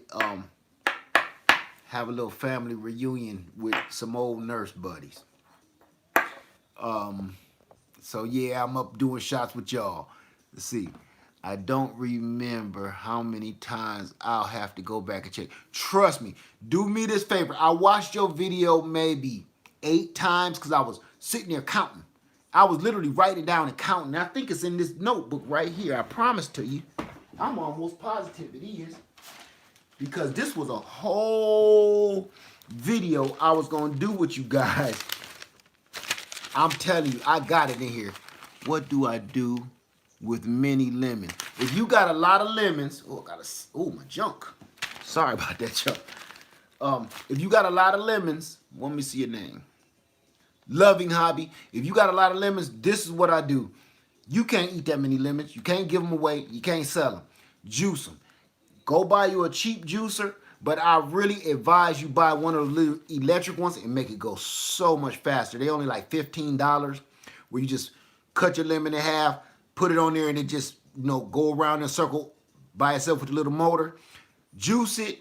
have a little family reunion with some old nurse buddies. So yeah, I'm up doing shots with y'all. Let's see. I don't remember how many times I'll have to go back and check. Trust me, do me this favor. I watched your video maybe 8 times because I was sitting there counting. I was literally writing down and counting. I think it's in this notebook right here. I promise to you. I'm almost positive it is. Because this was a whole video I was going to do with you guys. I'm telling you, I got it in here. What do I do with many lemons? If you got a lot of lemons, my junk. Sorry about that, junk. If you got a lot of lemons, let me see your name. Loving Hobby. If you got a lot of lemons, this is what I do. You can't eat that many lemons. You can't give them away. You can't sell them. Juice them. Go buy you a cheap juicer, but I really advise you buy one of the little electric ones and make it go so much faster. They only like $15, where you just cut your lemon in half, put it on there, and it just go around in a circle by itself with a little motor. Juice it,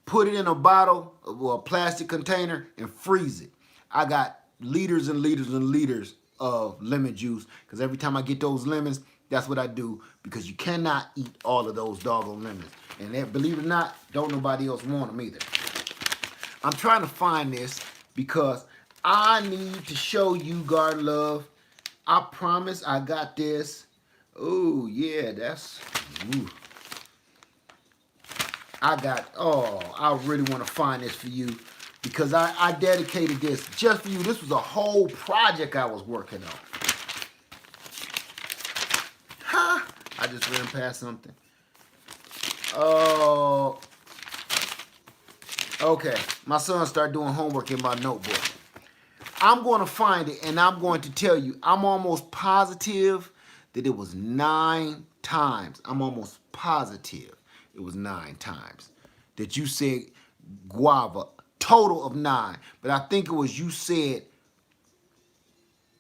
put it in a bottle or a plastic container, and freeze it. I got liters and liters and liters of lemon juice, because every time I get those lemons, that's what I do, because you cannot eat all of those doggone lemons. And then, believe it or not, don't nobody else want them either. I'm trying to find this because I need to show you Garden Love. I promise I got this. Oh, yeah, that's... Ooh. I really want to find this for you, because I dedicated this just for you. This was a whole project I was working on. Ha! I just ran past something. Oh, okay. My son started doing homework in my notebook. I'm going to find it, and I'm going to tell you, I'm almost positive that it was 9 times. I'm almost positive it was 9 times that you said guava, total of 9. But I think it was you said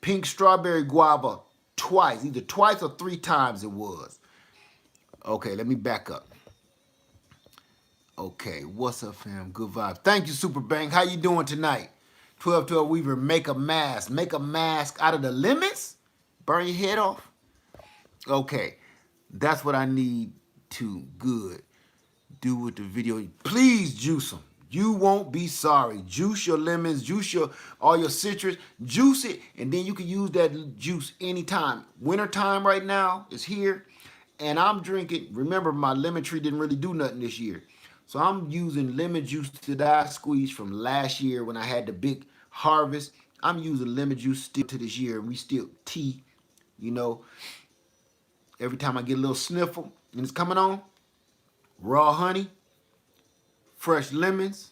pink strawberry guava twice, either twice or 3 times it was. Okay, let me back up. Okay, what's up, fam? Good vibes. Thank you, Super Bank. How you doing tonight? 1212 Weaver, make a mask. Make a mask out of the lemons? Burn your head off? Okay, that's what I need to do with the video. Please juice them. You won't be sorry. Juice your lemons, juice all your citrus, juice it, and then you can use that juice anytime. Winter time right now is here, and I'm drinking. Remember, my lemon tree didn't really do nothing this year. So I'm using lemon juice that I squeezed from last year when I had the big harvest. I'm using lemon juice still to this year, and we still tea, Every time I get a little sniffle and it's coming on, raw honey, fresh lemons,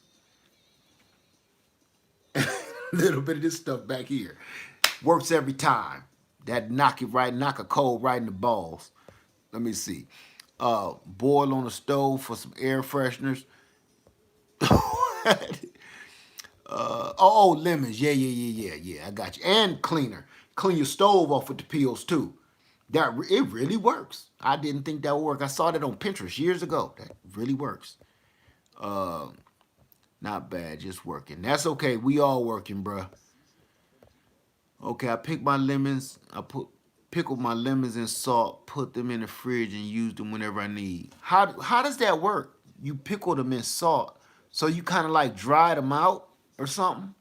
a little bit of this stuff back here. Works every time. That knock a cold right in the balls. Let me see. Boil on the stove for some air fresheners. Lemons. Yeah. I got you. And cleaner. Clean your stove off with the peels too. It really works. I didn't think that would work. I saw that on Pinterest years ago. That really works. Not bad, just working. That's okay. We all working, bruh. Okay, I picked my lemons. Pickled my lemons in salt, put them in the fridge, and use them whenever I need. How does that work? You pickle them in salt, so you kind of like dry them out or something?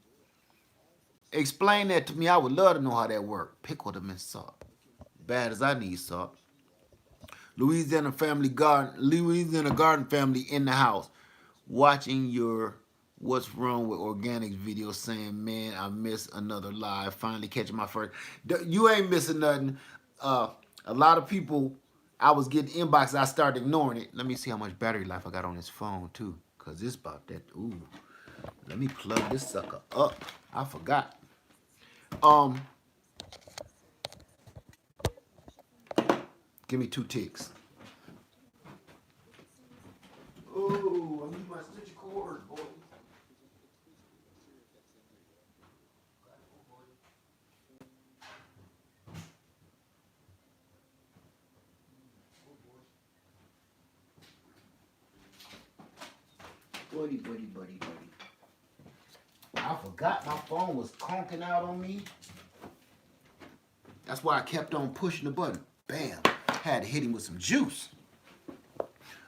Explain that to me. I would love to know how that works. Pickle them in salt. Bad as I need salt. Louisiana garden family in the house. Watching your What's Wrong with Organics video saying, man, I missed another live. Finally catching my first. You ain't missing nothing. A lot of people, I was getting inboxes. I started ignoring it. Let me see how much battery life I got on this phone too. Because it's about that. Ooh. Let me plug this sucker up. I forgot. Give me 2 ticks. Oh, I need my stitch cord, boy. Buddy. I forgot my phone was conking out on me. That's why I kept on pushing the button. Bam. Had to hit him with some juice.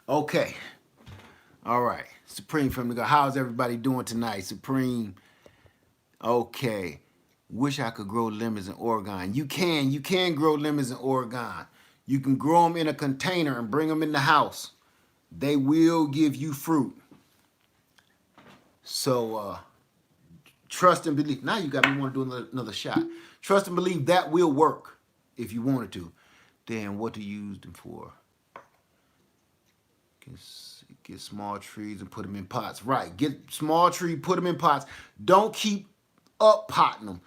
Okay. All right. Supreme from the God. How's everybody doing tonight? Supreme. Okay. Wish I could grow lemons in Oregon. You can grow lemons in Oregon. You can grow them in a container and bring them in the house. They will give you fruit. So, trust and believe. Now you got me want to do another shot. Trust and believe that will work if you wanted to. Then what to use them for? Get small trees and put them in pots. Right. Get small tree, put them in pots. Don't keep up potting them.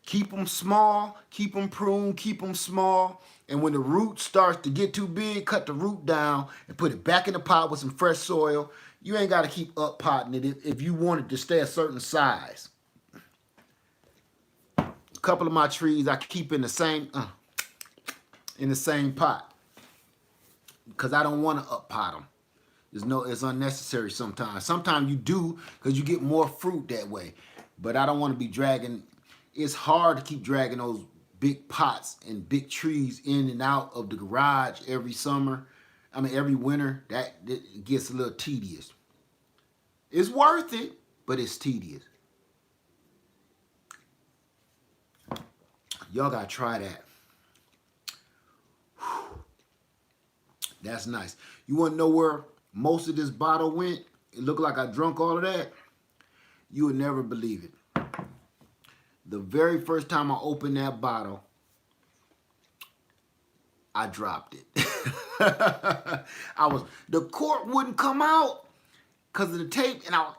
Keep them small, keep them pruned, keep them small. And when the root starts to get too big, cut the root down and put it back in the pot with some fresh soil. You ain't got to keep up potting it if you want it to stay a certain size. A couple of my trees I keep in the same pot because I don't want to up pot them. It's unnecessary sometimes. Sometimes you do because you get more fruit that way. But I don't want to be dragging. It's hard to keep dragging those big pots and big trees in and out of the garage every winter. That gets a little tedious. It's worth it, but it's tedious. Y'all gotta try that. Whew. That's nice. You wanna know where most of this bottle went? It looked like I drunk all of that. You would never believe it. The very first time I opened that bottle, I dropped it. The cork wouldn't come out because of the tape, and I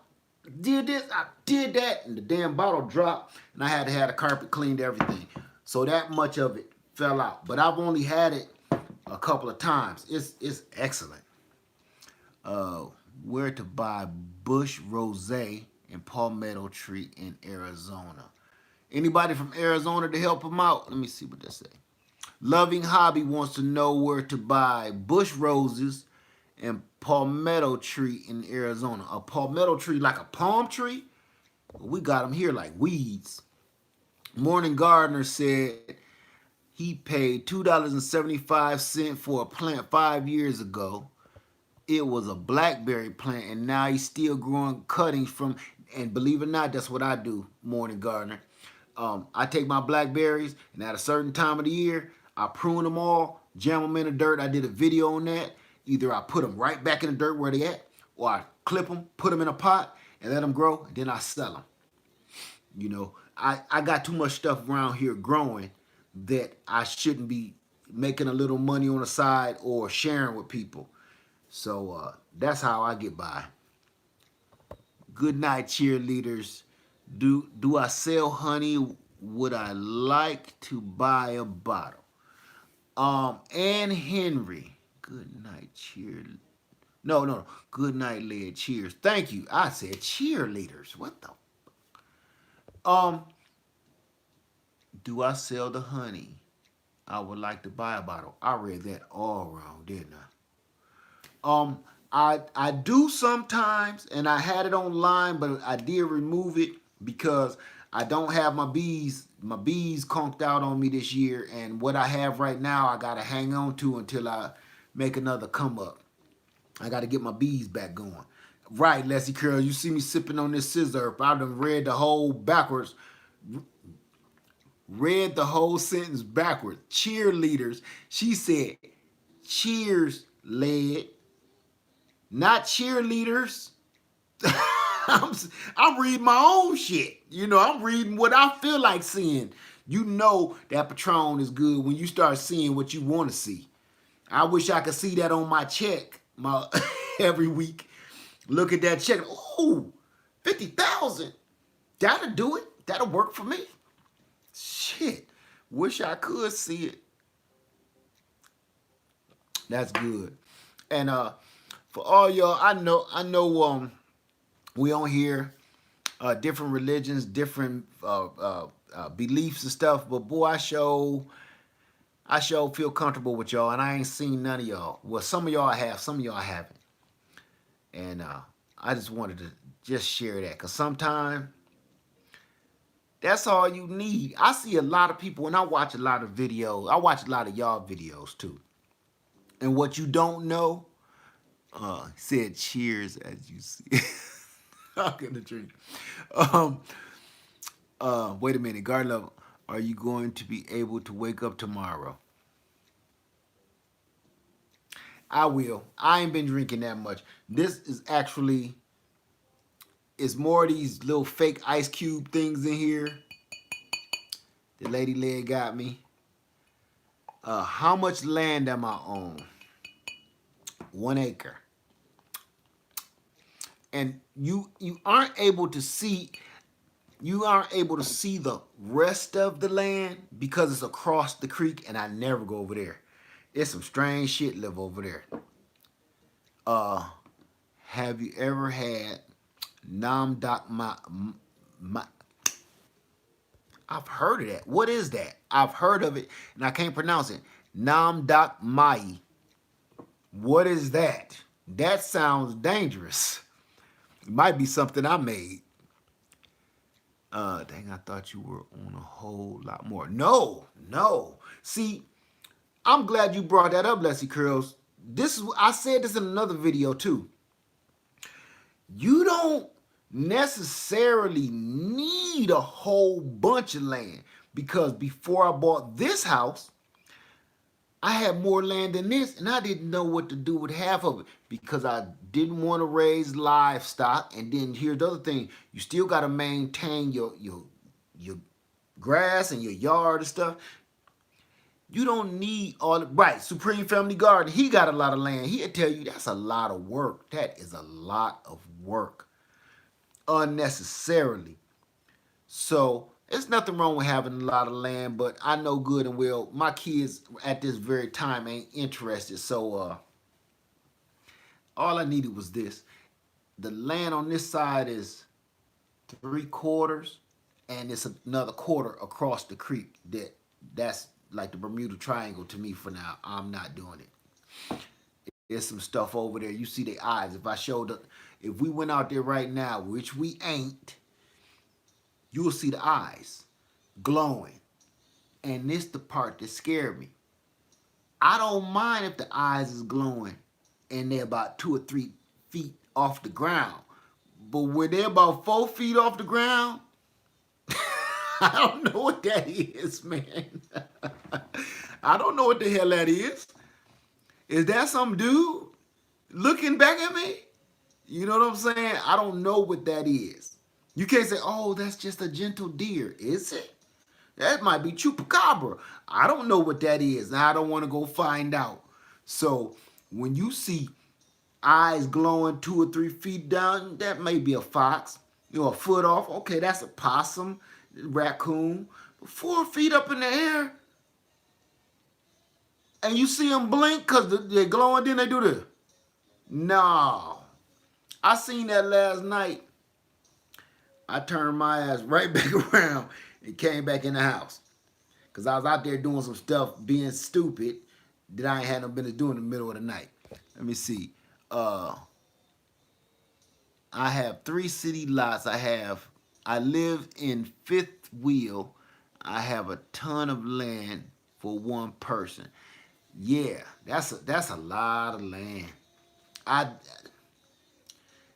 did this, I did that, and the damn bottle dropped, and I had to have the carpet cleaned, everything. So that much of it fell out. But I've only had it a couple of times. It's excellent. Where to buy Bush Rosé and Palmetto Tree in Arizona. Anybody from Arizona to help them out? Let me see what they say. Loving Hobby wants to know where to buy Bush Roses and Palmetto Tree in Arizona. A palmetto tree like a palm tree? We got them here like weeds. Morning Gardener said he paid $2.75 for a plant 5 years ago. It was a blackberry plant, and now he's still growing cuttings from, and believe it or not, that's what I do, Morning Gardener. I take my blackberries, and at a certain time of the year, I prune them all, jam them in the dirt. I did a video on that. Either I put them right back in the dirt where they at, or I clip them, put them in a pot, and let them grow, and then I sell them. You know, I got too much stuff around here growing that I shouldn't be making a little money on the side or sharing with people. So that's how I get by. Good night, cheerleaders. Do I sell honey would I like to buy a bottle? Ann Henry. Good night, cheer. No, no, no. Good night, led. Cheers. Thank you. I said cheerleaders. What the? Um, do I sell the honey? I would like to buy a bottle. I read that all wrong, didn't I? I do sometimes, and I had it online, but I did remove it because I don't have my bees conked out on me this year, and what I have right now I gotta hang on to until I make another come up. I gotta get my bees back going. Right, Leslie Curl, you see me sipping on this scissor. I done read the whole backwards, read the whole sentence backwards. Cheerleaders. She said, cheers, led, not cheerleaders. I'm, I'm reading my own shit. You know, I'm reading what I feel like seeing. You know that Patron is good when you start seeing what you want to see. I wish I could see that on my check my every week. Look at that check. Ooh, 50,000. That'll do it. That'll work for me. Shit. Wish I could see it. That's good. And for all y'all, I know we on here different religions, different beliefs and stuff, but boy, I sure feel comfortable with y'all, and I ain't seen none of y'all. Well, some of y'all have, some of y'all haven't. And I just wanted to just share that, because sometimes that's all you need. I see a lot of people, and I watch a lot of videos. I watch a lot of y'all videos too. And what you don't know, said cheers as you see. I'm gonna drink. Um, wait a minute, guard level. Are you going to be able to wake up tomorrow? I will. I ain't been drinking that much. This is actually, it's more of these little fake ice cube things in here. The lady leg got me. How much land am I on? 1 acre. And you aren't able to see the rest of the land because it's across the creek, and I never go over there. There's some strange shit live over there. Have you ever had Nam Dak Ma? I've heard of that. What is that? I've heard of it and I can't pronounce it. Nam Dak Mai. What is that? That sounds dangerous. It might be something I made. Dang, I thought you were on a whole lot more. No, no. See, I'm glad you brought that up, Leslie Curls. I said this in another video too. You don't necessarily need a whole bunch of land, because before I bought this house, I had more land than this, and I didn't know what to do with half of it because I didn't want to raise livestock. And then here's the other thing: you still got to maintain your grass and your yard and stuff. You don't need all right. Supreme Family Garden, he got a lot of land. He'll tell you that's a lot of work. That is a lot of work unnecessarily. So there's nothing wrong with having a lot of land, but I know good and well my kids at this very time ain't interested. So all I needed was this. The land on this side is 3/4, and it's another quarter across the creek. That's like the Bermuda Triangle to me for now. I'm not doing it. There's some stuff over there. You see the eyes. If we went out there right now, which we ain't, you will see the eyes glowing. And this the part that scared me. I don't mind if the eyes is glowing and they're about 2 or 3 feet off the ground. But when they're about 4 feet off the ground, I don't know what that is, man. I don't know what the hell that is. Is that some dude looking back at me? You know what I'm saying? I don't know what that is. You can't say, oh, that's just a gentle deer. Is it? That might be chupacabra. I don't know what that is. I don't want to go find out. So when you see eyes glowing 2 or 3 feet down, that may be a fox. A foot off. Okay, that's a possum, raccoon. 4 feet up in the air, and you see them blink because they're glowing, then they do this. No. I seen that last night. I turned my ass right back around and came back in the house. Because I was out there doing some stuff, being stupid, that I ain't had no business doing in the middle of the night. Let me see. I have 3 city lots. I live in Fifth Wheel. I have a ton of land for one person. Yeah, that's a lot of land. At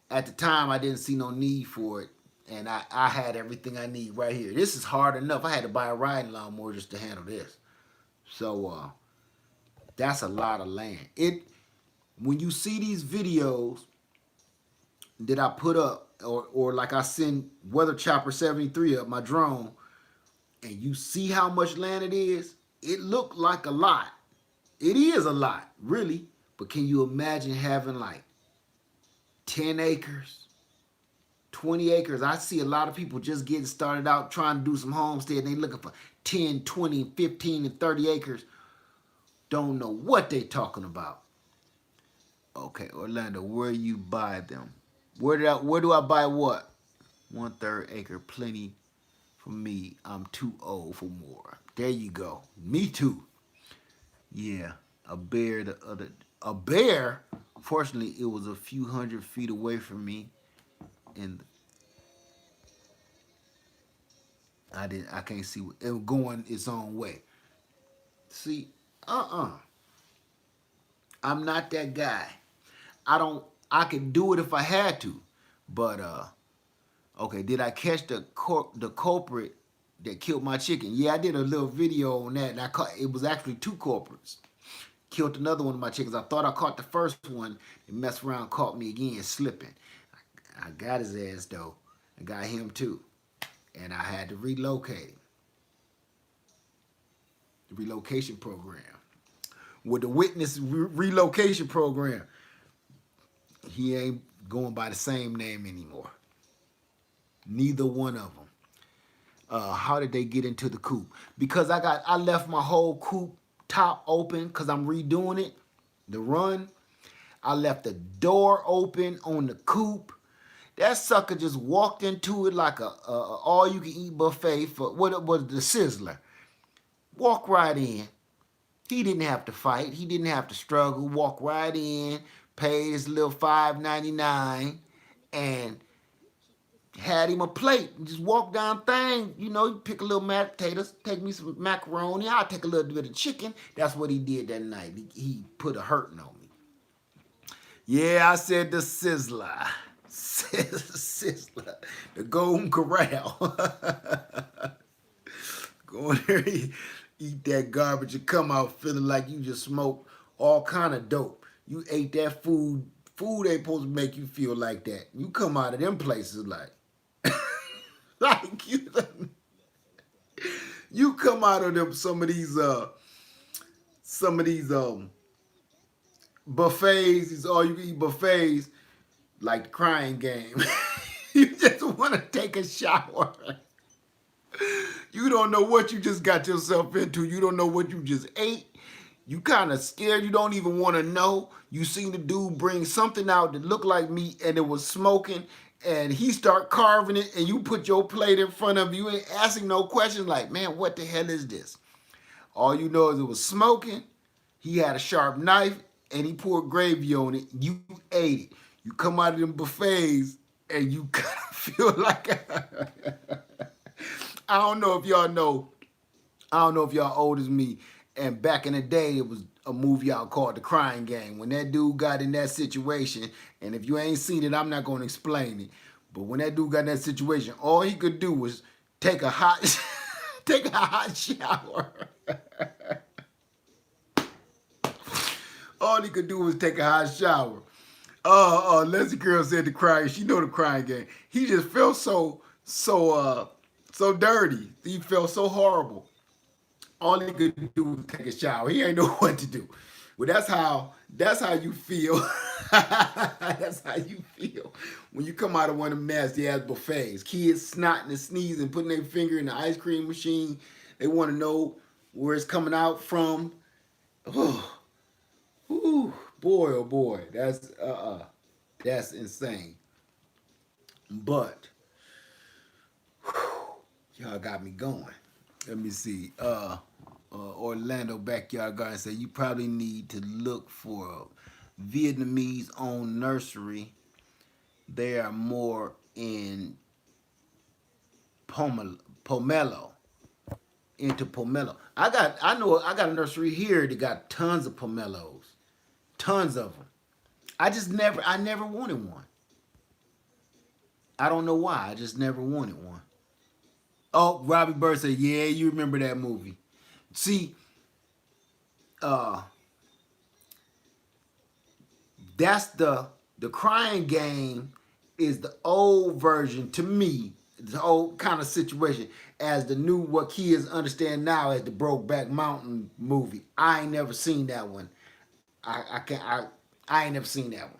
the time I didn't see no need for it, and I had everything I need right here. This is hard enough. I had to buy a riding lawnmower just to handle this. So that's a lot of land. When you see these videos that I put up, or like I send Weather Chopper 73 up, my drone, and you see how much land it is, it looked like a lot. It is a lot, really. But can you imagine having like 10 acres, 20 acres? I see a lot of people just getting started out trying to do some homestead, and they looking for 10, 20, 15, and 30 acres. Don't know what they talking about. Okay, Orlando, where you buy them? Where do I buy what? 1/3 acre, plenty for me. I'm too old for more. There you go. Me too. Yeah, a bear. A bear. Fortunately, it was a few 100 feet away from me, and I can't see it was going its own way. See, I'm not that guy. I could do it if I had to, but okay. Did I catch the culprit that killed my chicken? Yeah, I did a little video on that, and it was actually 2 culprits. Killed another one of my chickens. I thought I caught the first one, and messed around, caught me again slipping. I got his ass though. I got him too, and I had to relocate him. The relocation program, with the witness relocation program. He ain't going by the same name anymore. Neither one of them. How did they get into the coop? Because I left my whole coop top open because I'm redoing it, the run. I left the door open on the coop. That sucker just walked into it like a all-you-can-eat buffet for what was the Sizzler. Walk right in. He didn't have to fight. He didn't have to struggle. Walk right in. Paid his little $5.99 and had him a plate. Just walk down thing, you pick a little mashed potatoes, take me some macaroni, I'll take a little bit of chicken. That's what he did that night. He put a hurting on me. Yeah, I said the Sizzler. Sizzler. The Golden Corral. Go in there, eat that garbage and come out feeling like you just smoked all kind of dope. You ate that food. Food ain't supposed to make you feel like that. You come out of them places like, like you come out of them some of these buffets, these all you can eat buffets, like the Crying Game. You just want to take a shower. You don't know what you just got yourself into. You don't know what you just ate. You kind of scared. You don't even want to know. You seen the dude bring something out that looked like meat, and it was smoking, and he start carving it, and you put your plate in front of you. You ain't asking no questions like, man, what the hell is this? All you know is it was smoking. He had a sharp knife, and he poured gravy on it. You ate it. You come out of them buffets, and you kind of feel like, I don't know if y'all know. I don't know if y'all old as me. And back in the day, it was a movie out called The Crying Game. When that dude got in that situation, and if you ain't seen it, I'm not going to explain it. But when that dude got in that situation, all he could do was take a hot shower. All he could do was take a hot shower. Leslie Girl said The Crying. She know The Crying Game. He just felt so dirty. He felt so horrible. All he could do was take a shower. He ain't know what to do. Well, that's how you feel. That's how you feel when you come out of one of them nasty ass buffets. Kids snotting and sneezing, putting their finger in the ice cream machine. They want to know where it's coming out from. Oh, ooh, boy, oh boy, that's insane. But y'all got me going. Let me see. Orlando Backyard Garden said you probably need to look for a Vietnamese owned nursery. They are more in pomelo, into pomelo. I got a nursery here that got tons of pomelos, tons of them. I never wanted one. I don't know why. I just never wanted one. Oh, Robbie Bird said, yeah, you remember that movie. See, uh, that's the Crying Game is the old version to me, the old kind of situation as the new what kids understand now as the Brokeback Mountain movie. I ain't never seen that one. I can't I ain't never seen that one.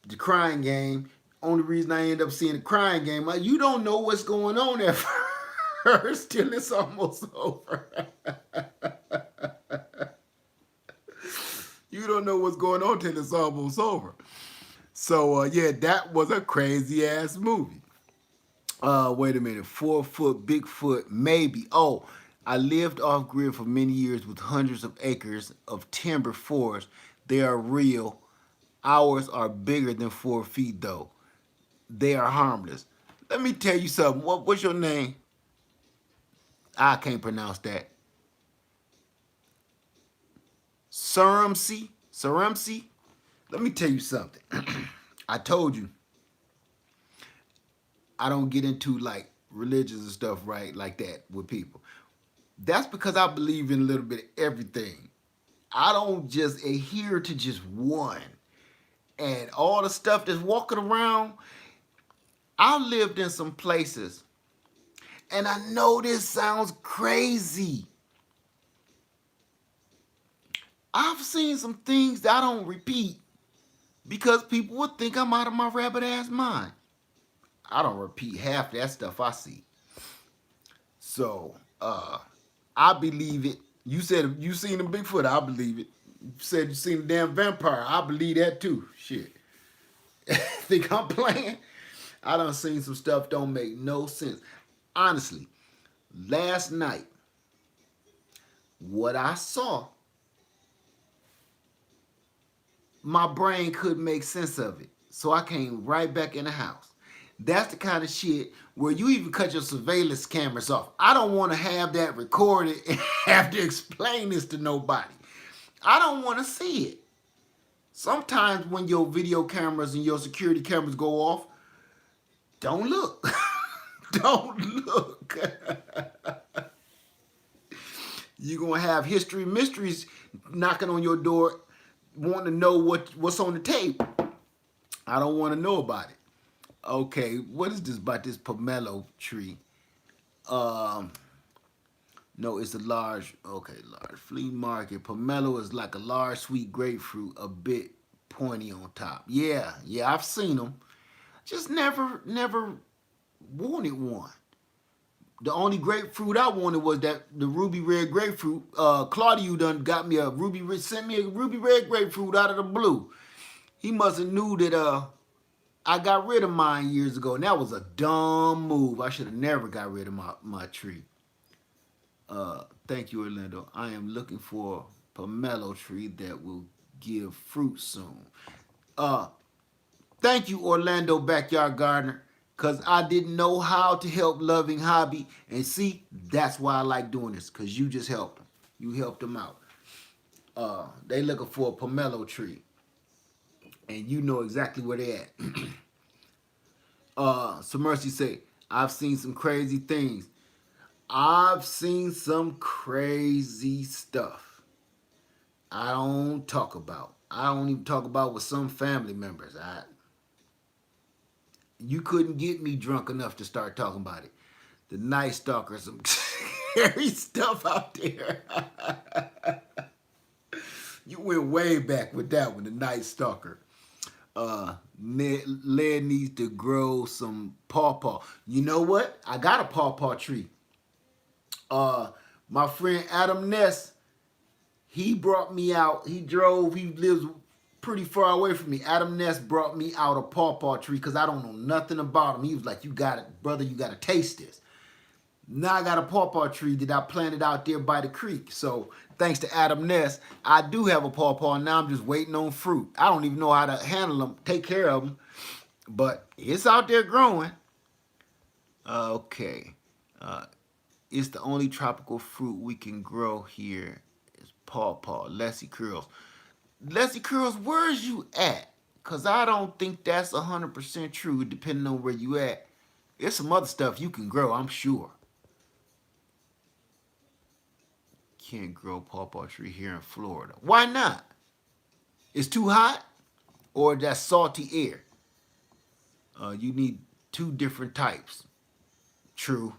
The Crying Game. Only reason I end up seeing the Crying Game, you don't know what's going on at first till it's almost over. You don't know what's going on till it's almost over. So yeah, that was a crazy ass movie. Wait a minute. 4 foot Bigfoot, maybe. Oh, I lived off grid for many years with hundreds of acres of timber forest. They are real. Ours are bigger than 4 feet though. They are harmless. Let me tell you something. What's your name? I can't pronounce that. Surumsi? Surumsi? Let me tell you something. I told you I don't get into like religions and stuff right like that with people. That's because I believe in a little bit of everything. I don't just adhere to just one. And all the stuff that's walking around, I lived in some places, and I know this sounds crazy. I've seen some things that I don't repeat because people would think I'm out of my rabbit ass mind. I don't repeat half that stuff I see. So, I believe it. You said you seen the Bigfoot, I believe it. You said you seen the damn vampire, I believe that too. Shit. Think I'm playing? I done seen some stuff don't make no sense. Honestly, last night, what I saw, my brain couldn't make sense of it. So I came right back in the house. That's the kind of shit where you even cut your surveillance cameras off. I don't want to have that recorded and have to explain this to nobody. I don't want to see it. Sometimes when your video cameras and your security cameras go off, don't look. Don't look. You're going to have history mysteries knocking on your door wanting to know what's on the tape. I don't want to know about it. Okay, what is this about this pomelo tree? No, it's a large flea market. Pomelo is like a large sweet grapefruit, a bit pointy on top. Yeah, I've seen them. Just never wanted one. The only grapefruit I wanted was the ruby red grapefruit. Claudio done got me sent me a ruby red grapefruit out of the blue. He must have knew that I got rid of mine years ago, and that was a dumb move. I should have never got rid of my tree. Thank you, Orlando. I am looking for a pomelo tree that will give fruit soon. Thank you, Orlando Backyard Gardener, because I didn't know how to help Loving Hobby. And see, that's why I like doing this, because you just helped them. You helped them out. They looking for a pomelo tree. And you know exactly where they at. So Mercy say, I've seen some crazy things. I've seen some crazy stuff. I don't talk about. I don't even talk about with some family members. You couldn't get me drunk enough to start talking about it. The Night Stalker, some scary stuff out there. You went way back with that one, the Night Stalker. Lead needs to grow some pawpaw. You know what? I got a pawpaw tree. My friend Adam Ness, he brought me out. He lives pretty far away from me. Adam Ness brought me out a pawpaw tree because I don't know nothing about him. He was like, you got it, brother, you got to taste this. Now I got a pawpaw tree that I planted out there by the creek. So thanks to Adam Ness, I do have a pawpaw. Now I'm just waiting on fruit. I don't even know how to handle them, take care of them, but it's out there growing. Okay. It's the only tropical fruit we can grow here. It's pawpaw, Leslie Curls. Leslie Curls, where's you at? Because I don't think that's 100% true, depending on where you at. There's some other stuff you can grow, I'm sure. Can't grow pawpaw tree here in Florida. Why not? It's too hot, or that's salty air. You need two different types. True.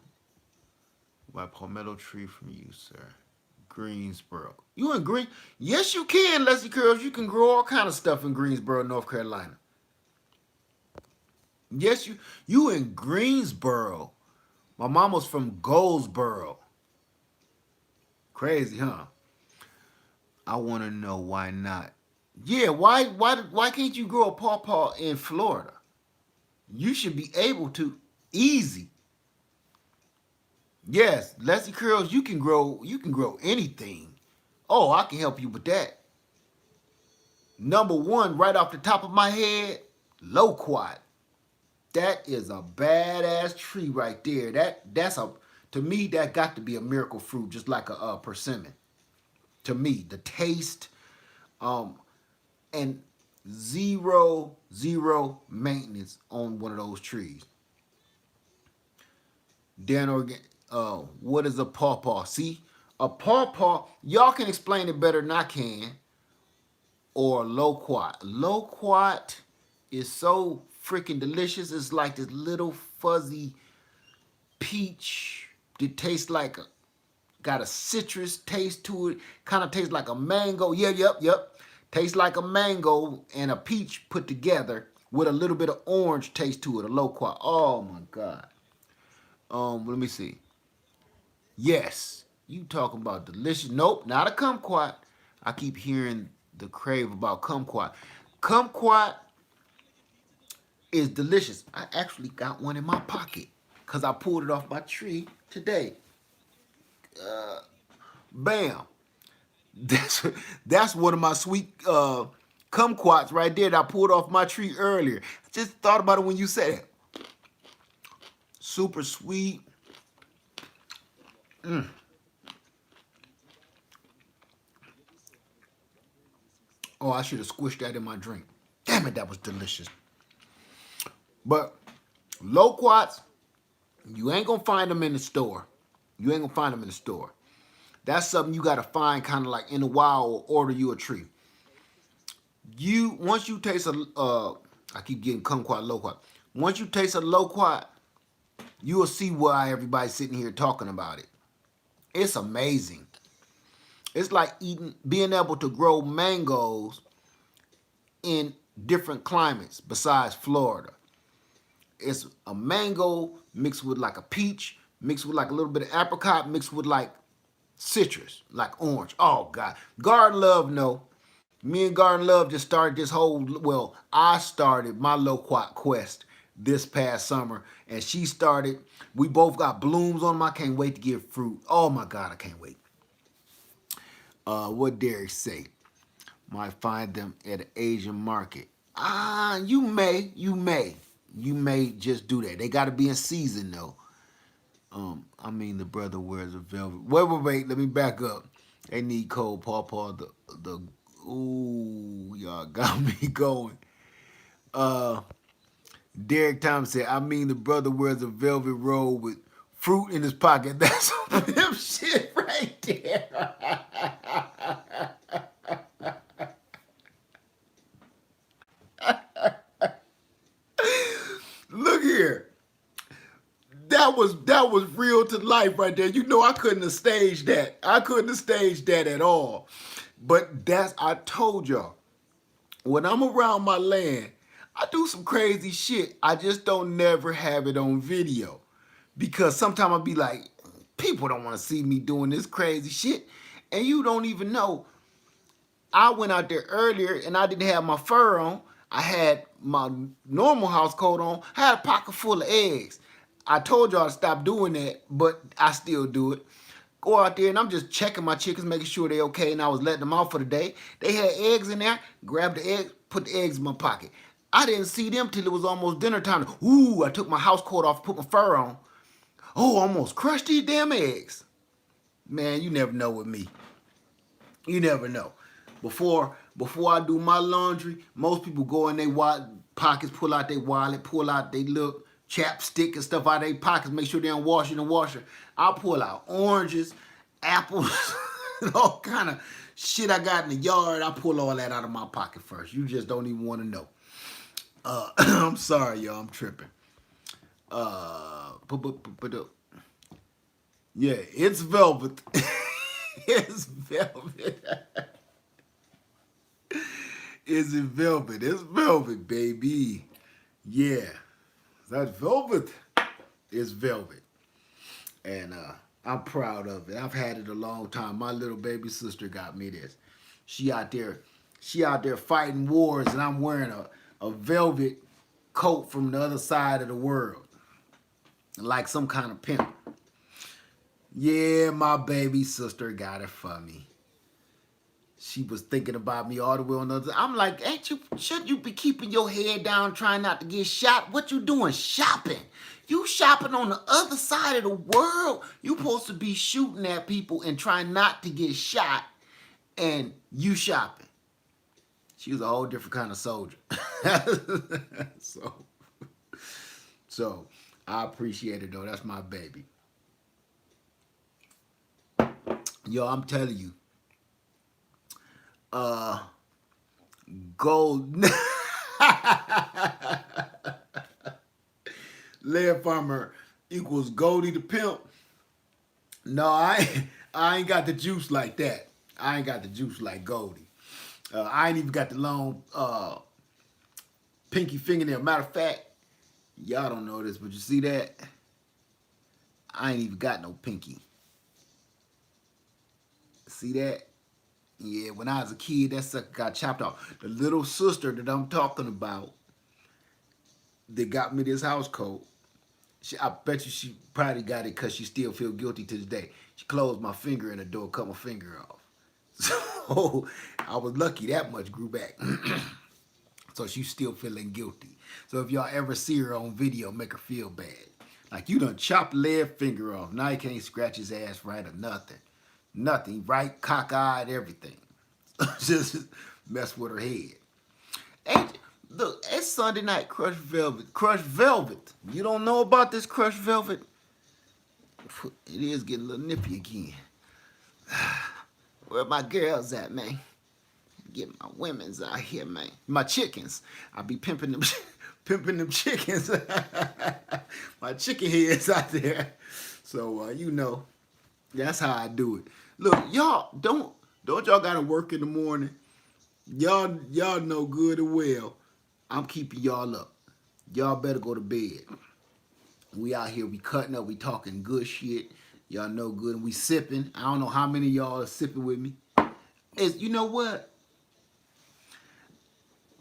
My palmetto tree from you, sir. Greensboro. You in Green? Yes, you can, Leslie Curls. You can grow all kind of stuff in Greensboro, North Carolina. Yes, you in Greensboro. My mom was from Goldsboro. Crazy, huh? I want to know why not. Yeah, why can't you grow a pawpaw in Florida? You should be able to. Easy. Yes, Leslie Curls, you can grow anything. Oh, I can help you with that. Number one, right off the top of my head, loquat. That is a badass tree right there. To me, that got to be a miracle fruit, just like a persimmon. To me, the taste, and zero maintenance on one of those trees. What is a pawpaw? See, a pawpaw, y'all can explain it better than I can. Or loquat. Loquat is so freaking delicious. It's like this little fuzzy peach that tastes like got a citrus taste to it. Kind of tastes like a mango. Yep. Tastes like a mango and a peach put together with a little bit of orange taste to it. A loquat. Oh my God. Let me see. Yes, you talking about delicious. Nope, not a kumquat. I keep hearing the crave about kumquat. Kumquat is delicious. I actually got one in my pocket because I pulled it off my tree today. Bam. That's one of my sweet kumquats right there that I pulled off my tree earlier. I just thought about it when you said it. Super sweet. Oh, I should have squished that in my drink. Damn it, that was delicious. But loquats, you ain't gonna find them in the store. That's something you gotta find kind of like in the wild or order you a tree. Once you taste I keep getting kumquat, loquat. Once you taste a loquat, you will see why everybody's sitting here talking about it. It's amazing. It's like being able to grow mangoes in different climates besides Florida. It's a mango mixed with like a peach, mixed with like a little bit of apricot, mixed with like citrus, like orange. Oh God. Garden Love, no. Me and Garden Love just started this whole, I started my loquat quest this past summer, and we both got blooms on them. I can't wait to get fruit. Oh my God, I can't wait. What Derek say? Might find them at an Asian market. You may just do that. They got to be in season though. The brother wears a velvet. Wait. Let me back up. They need cold pawpaw. Ooh, y'all got me going. Derek Thomas said, the brother wears a velvet robe with fruit in his pocket. That's some pimp shit right there. Look here. That was real to life right there. You know I couldn't have staged that. I couldn't have staged that at all. But I told y'all, when I'm around my land, I do some crazy shit. I just don't never have it on video. Because sometimes I'll be like, people don't want to see me doing this crazy shit. And you don't even know. I went out there earlier and I didn't have my fur on. I had my normal house coat on. I had a pocket full of eggs. I told y'all to stop doing that, but I still do it. Go out there and I'm just checking my chickens, making sure they're okay, and I was letting them out for the day. They had eggs in there, grabbed the eggs, put the eggs in my pocket. I didn't see them till it was almost dinner time. Ooh, I took my house coat off, put my fur on. Oh, almost crushed these damn eggs. Man, you never know with me. You never know. Before I do my laundry, most people go in their pockets, pull out their wallet, pull out their little chapstick and stuff out of their pockets, make sure they don't wash it in the washer. I'll pull out oranges, apples, and all kind of shit I got in the yard. I pull all that out of my pocket first. You just don't even want to know. I'm sorry, y'all. I'm tripping. Yeah, it's velvet. It's velvet. Is it velvet? It's velvet, baby. Yeah. That's velvet. It's velvet. And I'm proud of it. I've had it a long time. My little baby sister got me this. She out there fighting wars, and I'm wearing a velvet coat from the other side of the world. Like some kind of pimp. Yeah, my baby sister got it for me. She was thinking about me all the way on the other. I'm like, shouldn't you be keeping your head down trying not to get shot? What you doing shopping? You shopping on the other side of the world. You supposed to be shooting at people and trying not to get shot, and you shopping. She was a whole different kind of soldier. So I appreciate it though. That's my baby. Yo, I'm telling you. Gold. Lead farmer equals Goldie the pimp. No, I ain't got the juice like that. I ain't got the juice like Goldie. I ain't even got the long pinky fingernail. Matter of fact, y'all don't know this, but you see that? I ain't even got no pinky. See that? Yeah, when I was a kid, that sucker got chopped off. The little sister that I'm talking about that got me this house coat, I bet you she probably got it because she still feel guilty to this day. She closed my finger in the door, cut my finger off. So I was lucky that much grew back. So she's still feeling guilty. So if y'all ever see her on video, make her feel bad. Like you done chopped the left finger off. Now he can't scratch his ass right or nothing. Nothing, right? Cockeyed, everything. Just mess with her head. Hey, look, it's Sunday night, Crushed Velvet. Crushed Velvet. You don't know about this Crushed Velvet? It is getting a little nippy again. Where my girls at, man? Get my women's out here, man. My chickens. I be pimping them, pimping them chickens. My chicken heads out there. So you know, that's how I do it. Look, y'all don't y'all gotta work in the morning. Y'all know good and well I'm keeping y'all up. Y'all better go to bed. We out here, we cutting up, we talking good shit. Y'all know good, and we sipping. I don't know how many of y'all are sipping with me. You know what?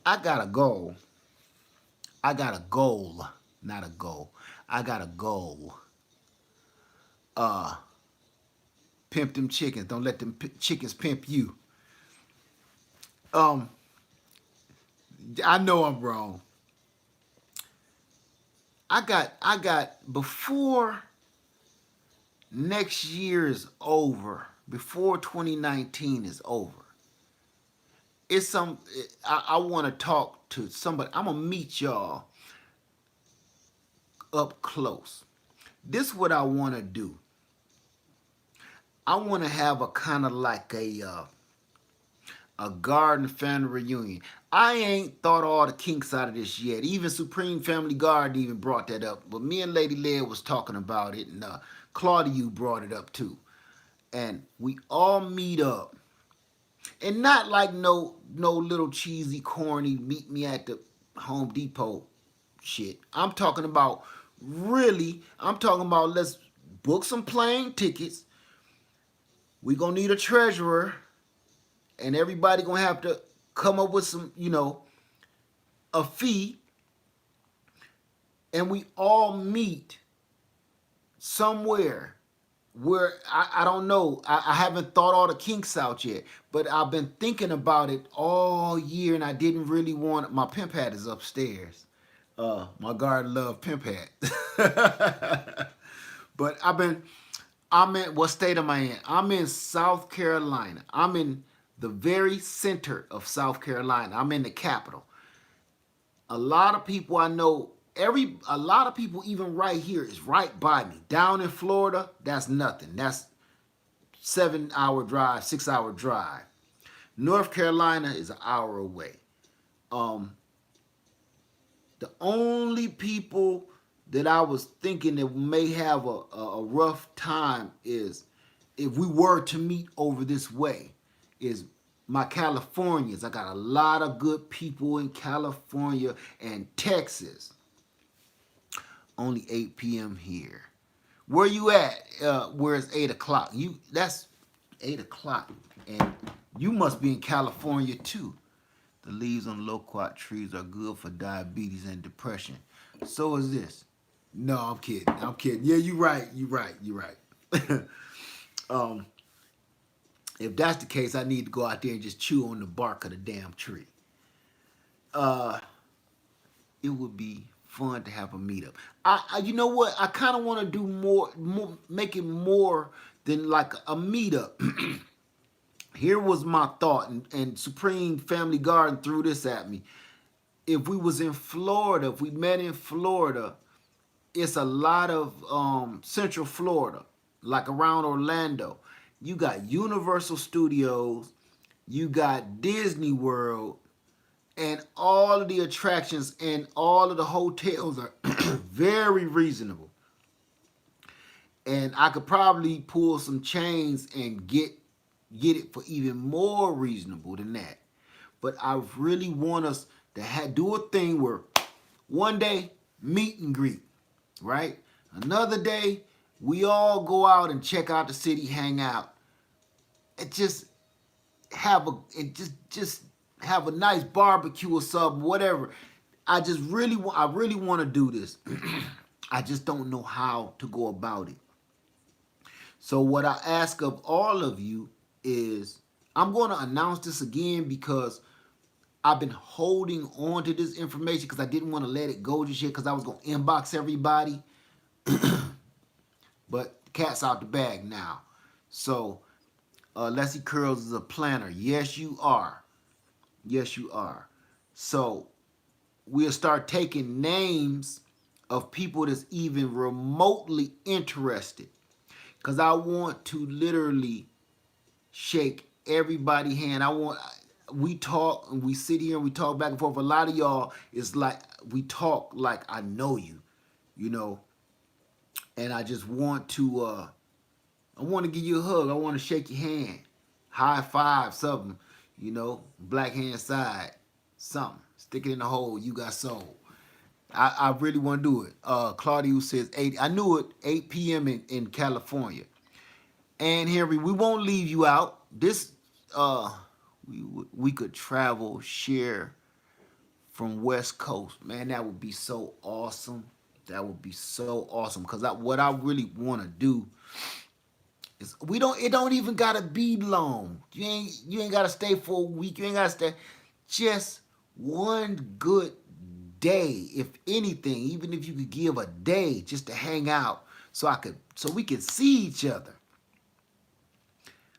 I got a goal. I got a goal, not a goal. I got a goal. Pimp them chickens. Don't let them chickens pimp you. I know I'm wrong. I got before next year is over, before 2019 is over. I want to talk to somebody. I'm gonna meet y'all up close. This is what I want to do. I want to have a kind of like a garden family reunion. I ain't thought all the kinks out of this yet. Even Supreme Family Garden even brought that up. But me and Lady Lead was talking about it, and Claudia brought it up too. And we all meet up. And not like no little cheesy, corny meet me at the Home Depot shit. I'm talking about really. I'm talking about let's book some plane tickets. We gonna need a treasurer, and everybody gonna have to come up with some, a fee, and we all meet somewhere where I don't know. I haven't thought all the kinks out yet, but I've been thinking about it all year, and I didn't really want my pimp hat is upstairs. My garden love pimp hat. But I'm in, what state am I in? I'm in South Carolina. I'm in the very center of South Carolina. I'm in the capital. A lot of people I know, a lot of people even right here is right by me. Down in Florida, that's nothing. That's 7 hour drive, 6 hour drive. North Carolina is an hour away. Um, the only people that I was thinking that may have a rough time is if we were to meet over this way is my Californians. I got a lot of good people in California and Texas. Only 8 p.m. here. Where you at? Where it's 8 o'clock? That's 8 o'clock, and you must be in California too. The leaves on loquat trees are good for diabetes and depression. So is this. No, I'm kidding. I'm kidding. Yeah, you right. You right. You right. um, if that's the case, I need to go out there and just chew on the bark of the damn tree. Uh, it would be fun to have a meetup. You know what? I kind of want to do more, make it more than like a meetup. Here was my thought, and Supreme Family Garden threw this at me. If we was in Florida, if we met in Florida, it's a lot of Central Florida, like around Orlando. You got Universal Studios, you got Disney World, and all of the attractions and all of the hotels are very reasonable. And I could probably pull some chains and get it for even more reasonable than that. But I really want us to do a thing where one day meet and greet, right? Another day we all go out and check out the city, hang out, and just just have a nice barbecue or something, whatever. I really want to do this. I just don't know how to go about it. So what I ask of all of you is I'm going to announce this again because I've been holding on to this information because I didn't want to let it go just yet because I was going to inbox everybody. But the cat's out the bag now. So Leslie Curls is a planner. Yes, you are. Yes, you are. So we'll start taking names of people that's even remotely interested. Because I want to literally shake everybody's hand. We talk and we sit here and we talk back and forth. A lot of y'all is like, we talk like I know you, you know. And I just want to, I want to give you a hug. I want to shake your hand. High five, something, black hand side, something. Stick it in the hole. You got soul. I really want to do it. Claudius says 8. I knew it. 8 p.m. in California. And Henry, we won't leave you out. This we could travel, share from West Coast. Man, that would be so awesome. That would be so awesome. Because what I really want to do is it don't even gotta be long. You ain't gotta stay for a week. You ain't gotta stay. Just one good day, if anything, even if you could give a day just to hang out so we could see each other.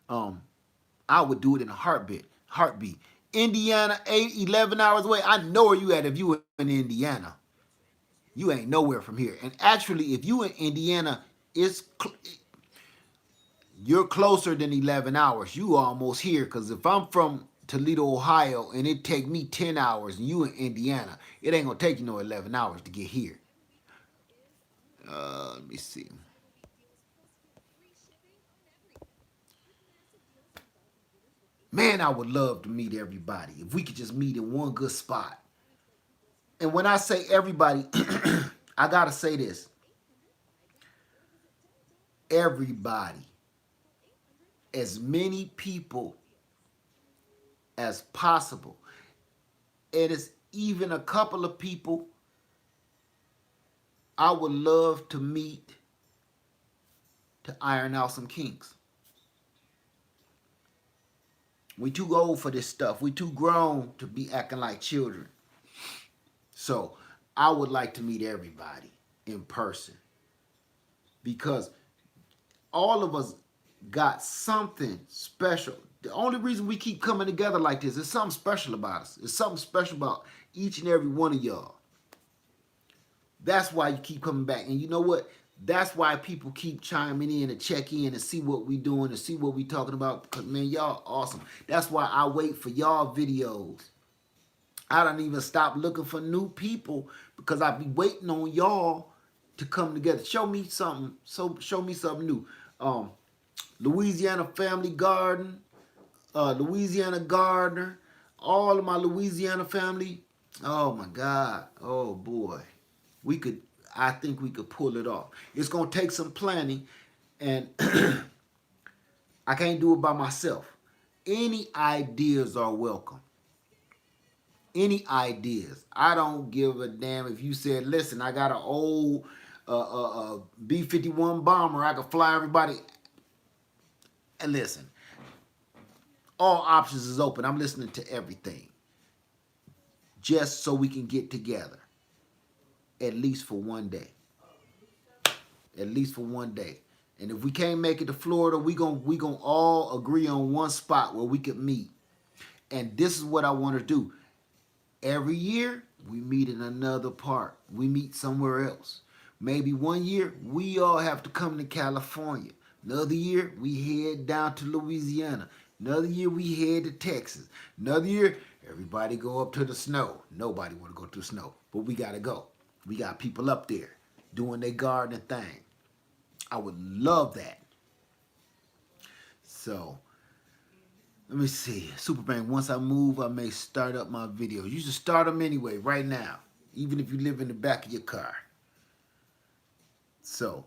I would do it in a heartbeat. Indiana, 11 hours away. I know where you at if you in Indiana. You ain't nowhere from here. And actually, if you in Indiana, you're closer than 11 hours. You almost here. Because if I'm from Toledo, Ohio, and it take me 10 hours, and you in Indiana, it ain't going to take you no 11 hours to get here. Let me see. Man, I would love to meet everybody. If we could just meet in one good spot. And when I say everybody, I got to say this. Everybody. As many people as possible. And it's even a couple of people I would love to meet to iron out some kinks. We too old for this stuff. We too grown to be acting like children. So I would like to meet everybody in person because all of us got something special. The only reason we keep coming together like this is something special about us. It's something special about each and every one of y'all. That's why you keep coming back. And you know what? That's why people keep chiming in and check in and see what we doing and see what we talking about. Because, man, y'all awesome. That's why I wait for y'all videos. I don't even stop looking for new people because I be waiting on y'all to come together. Show me something. Show me something new. Louisiana Family Garden, Louisiana Gardener, all of my Louisiana family. Oh my God. Oh boy. I think we could pull it off. It's gonna take some planning, and I can't do it by myself. Any ideas are welcome. Any ideas. I don't give a damn if you said, listen, I got an old B-51 bomber. I can fly everybody. And listen, all options is open. I'm listening to everything. Just so we can get together. At least for one day. At least for one day. And if we can't make it to Florida, we gonna all agree on one spot where we could meet. And this is what I want to do. Every year, we meet in another park. We meet somewhere else. Maybe one year, we all have to come to California. Another year, we head down to Louisiana. Another year, we head to Texas. Another year, everybody go up to the snow. Nobody want to go to the snow, but we got to go. We got people up there doing their gardening thing. I would love that. So, let me see. Superbank, once I move, I may start up my videos. You should start them anyway, right now. Even if you live in the back of your car. So,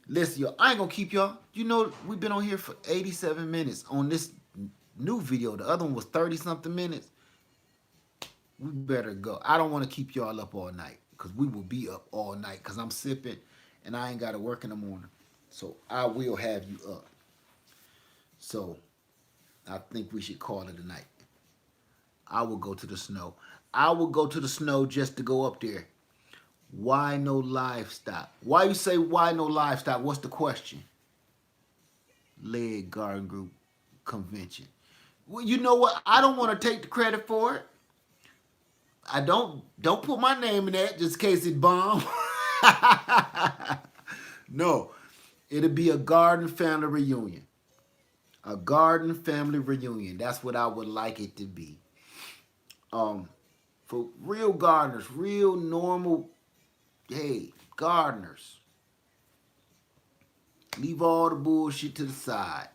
listen, y'all. I ain't going to keep y'all. You know, we've been on here for 87 minutes on this new video. The other one was 30-something minutes. We better go. I don't want to keep y'all up all night. Because we will be up all night. Because I'm sipping and I ain't got to work in the morning. So, I will have you up. So, I think we should call it a night. I will go to the snow. I will go to the snow just to go up there. Why no livestock? Why you say why no livestock? What's the question? Lead Garden Group Convention. Well, you know what? I don't want to take the credit for it. I don't put my name in that just in case it bomb. No. It'll be a garden family reunion. A garden family reunion. That's what I would like it to be. For real gardeners, real normal, hey, gardeners. Leave all the bullshit to the side.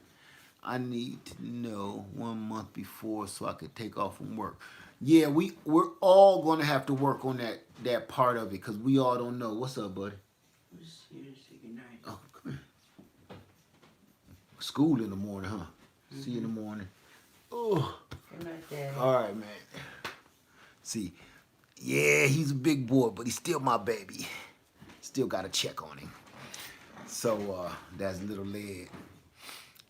I need to know 1 month before so I could take off from work. Yeah, we're all going to have to work on that part of it because we all don't know. What's up, buddy? I'm just here to say good night. Oh, come here. School in the morning, huh? Mm-hmm. See you in the morning. Oh. Good night, Daddy. All right, man. See, yeah, he's a big boy, but he's still my baby. Still got to check on him. So, that's little Led.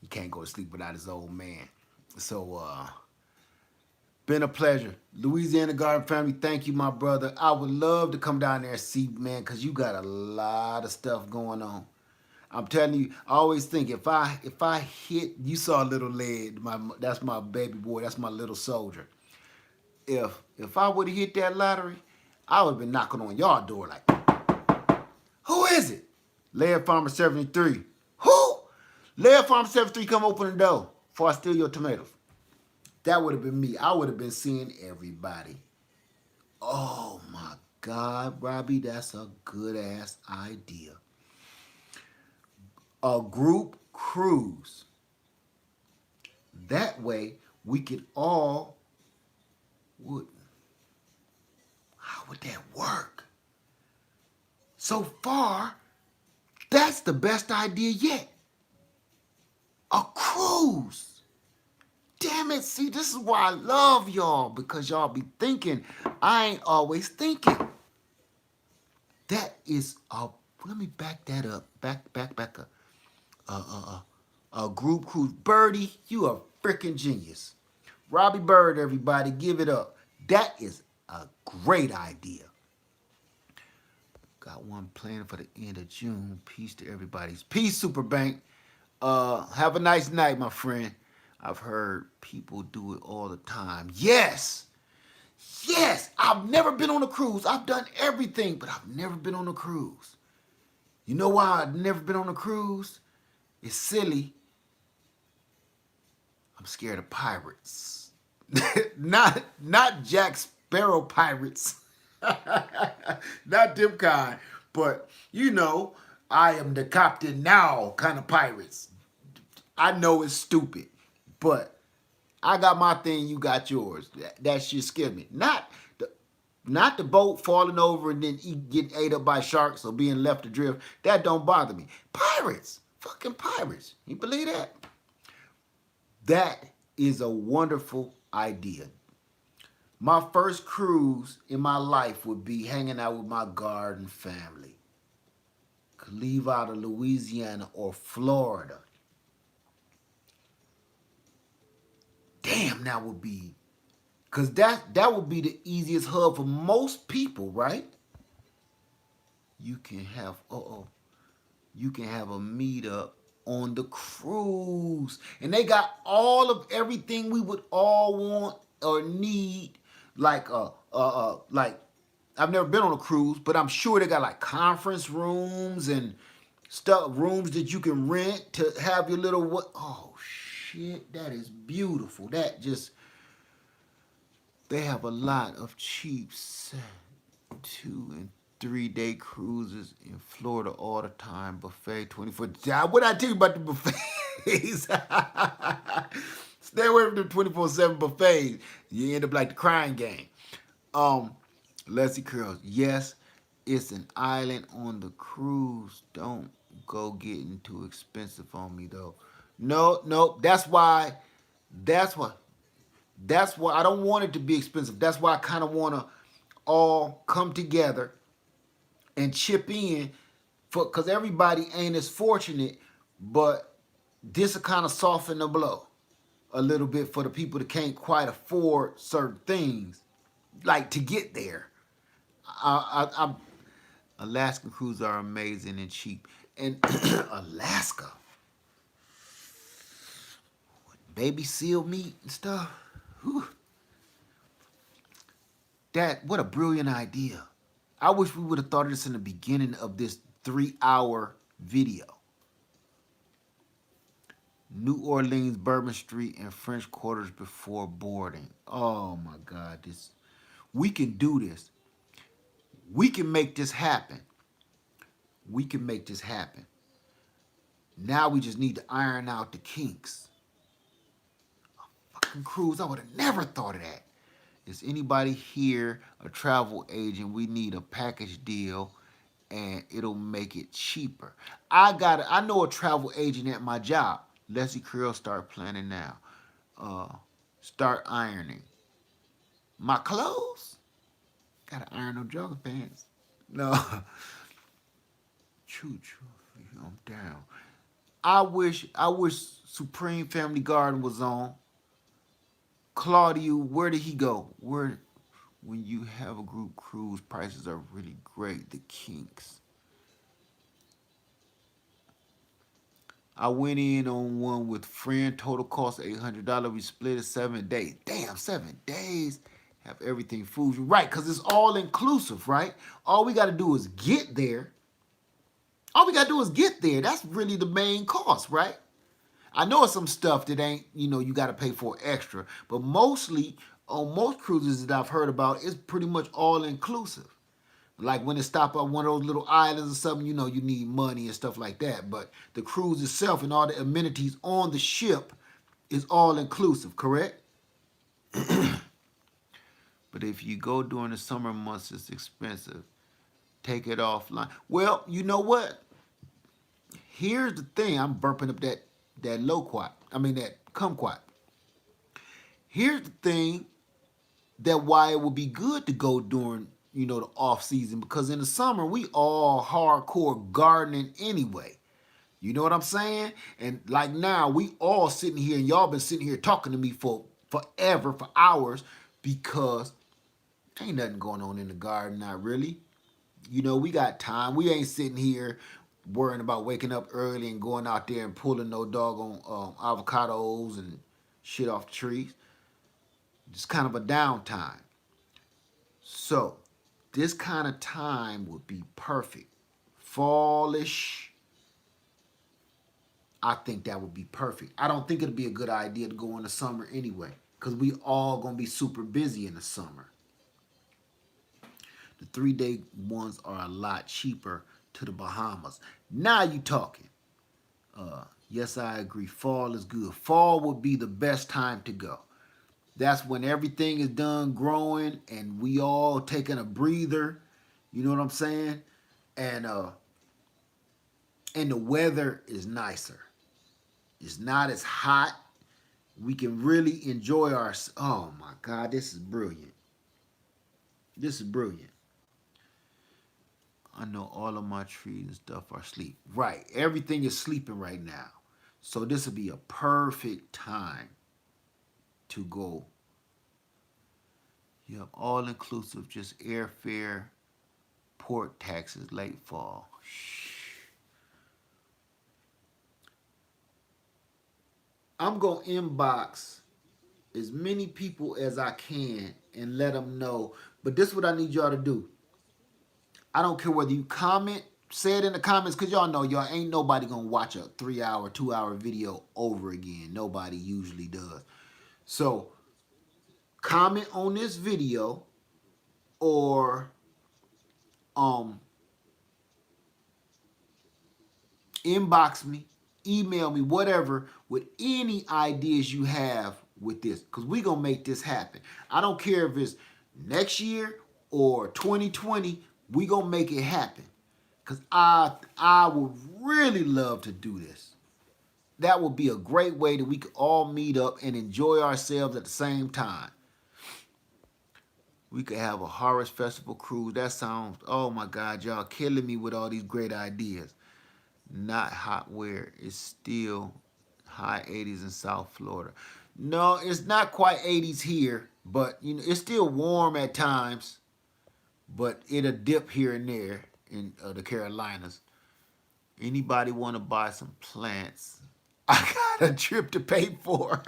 He can't go to sleep without his old man. So, been a pleasure. Louisiana Garden family, thank you, my brother. I would love to come down there and see, man, because you got a lot of stuff going on. I'm telling you, I always think if I hit, you saw little Led, that's my baby boy, that's my little soldier. If I would have hit that lottery, I would have been knocking on your door like, who is it? Laird Farmer 73. Who? Laird Farmer 73, come open the door before I steal your tomatoes. That would have been me. I would have been seeing everybody. Oh my God, Robbie, that's a good ass idea. A group cruise. That way, we could all would. How would that work? So far, that's the best idea yet. A cruise. Damn it, see, this is why I love y'all, because y'all be thinking. I ain't always thinking. That is let me back that up. Back up. A group cruise. Birdie, you a freaking genius. Robbie Bird, everybody, give it up. That is a great idea. Got one planned for the end of June. Peace to everybody's. Peace, Superbank. Have a nice night, my friend. I've heard people do it all the time. Yes. Yes. I've never been on a cruise. I've done everything, but I've never been on a cruise. You know why I've never been on a cruise? It's silly. I'm scared of pirates. not Jack Sparrow pirates. Not them kind. But, you know, I am the captain now kind of pirates. I know it's stupid, but I got my thing, you got yours. That shit scared me. Not the boat falling over and then getting ate up by sharks or being left adrift. That don't bother me. Pirates. Fucking pirates. You believe that? That is a wonderful idea. My first cruise in my life would be hanging out with my garden family. Could leave out of Louisiana or Florida. Damn, that would be, because that would be the easiest hub for most people, right? You can have, you can have a meetup on the cruise. And they got all of everything we would all want or need. Like I've never been on a cruise, but I'm sure they got like conference rooms and stuff, rooms that you can rent to have your little what. Oh shit, that is beautiful. That just, they have a lot of cheap 2 and 3 day cruises in Florida all the time. Buffet 24. What I tell you about the buffets? Stay away from the 24/7 buffets. You end up like the Crying Game. Leslie Curls. Yes, it's an island on the cruise. Don't go getting too expensive on me though. No. That's why I don't want it to be expensive. That's why I kind of want to all come together and chip in, because everybody ain't as fortunate, but this will kind of soften the blow a little bit for the people that can't quite afford certain things, like to get there. Alaskan cruises are amazing and cheap. And Alaska, baby seal meat and stuff. Whew. What a brilliant idea. I wish we would have thought of this in the beginning of this 3-hour video. New Orleans, Bourbon Street, and French Quarters before boarding. Oh my God, we can do this. We can make this happen. We can make this happen. Now we just need to iron out the kinks. A fucking cruise, I would have never thought of that. Is anybody here a travel agent? We need a package deal and it'll make it cheaper. I know a travel agent at my job. Leslie Creel, start planning now. Start ironing. My clothes? Gotta iron no jogging pants. No. True. I'm down. I wish Supreme Family Garden was on. Claudio, where did he go? When you have a group cruise, prices are really great. The kinks. I went in on one with friend. Total cost $800. We split it 7 days. Damn, 7 days. Have everything food. Right, because it's all inclusive, right? All we got to do is get there. That's really the main cost, right? I know it's some stuff that ain't, you got to pay for extra. But mostly, on most cruises that I've heard about, it's pretty much all inclusive. Like when it stop at one of those little islands or something, you need money and stuff like that. But the cruise itself and all the amenities on the ship is all inclusive, correct? But if you go during the summer months, it's expensive. Take it offline. Well, you know what? Here's the thing. I'm burping up that loquat. I mean that kumquat. Here's the thing that why it would be good to go during the off season, because in the summer we all hardcore gardening anyway. You know what I'm saying? And like now we all sitting here and y'all been sitting here talking to me for forever, for hours, because ain't nothing going on in the garden, not really. We got time. We ain't sitting here worrying about waking up early and going out there and pulling no doggone avocados and shit off the trees. Just kind of a downtime. So this kind of time would be perfect. Fallish. I think that would be perfect. I don't think it'd be a good idea to go in the summer anyway, because we all gonna be super busy in the summer. The 3-day ones are a lot cheaper to the Bahamas. Now you talking. Yes, I agree. Fall is good. Fall would be the best time to go. That's when everything is done growing and we all taking a breather. You know what I'm saying? And the weather is nicer. It's not as hot. We can really enjoy our. Oh my God, this is brilliant. This is brilliant. I know all of my trees and stuff are asleep. Right. Everything is sleeping right now. So this would be a perfect time to go. You have all inclusive, just airfare, port taxes, late fall. I'm going to inbox as many people as I can and let them know. But this is what I need y'all to do. I don't care whether you comment, say it in the comments, because y'all know y'all ain't nobody going to watch a 3-hour, 2-hour video over again. Nobody usually does. So comment on this video or inbox me, email me, whatever, with any ideas you have with this, because we're going to make this happen. I don't care if it's next year or 2020, we're going to make it happen, because I would really love to do this. That would be a great way that we could all meet up and enjoy ourselves at the same time. We could have a Harvest Festival cruise. That sounds, oh my God, y'all killing me with all these great ideas. Not hot where it's still high 80s in South Florida. No, it's not quite 80s here, but it's still warm at times. But it'll dip here and there in the Carolinas. Anybody want to buy some plants? I got a trip to pay for.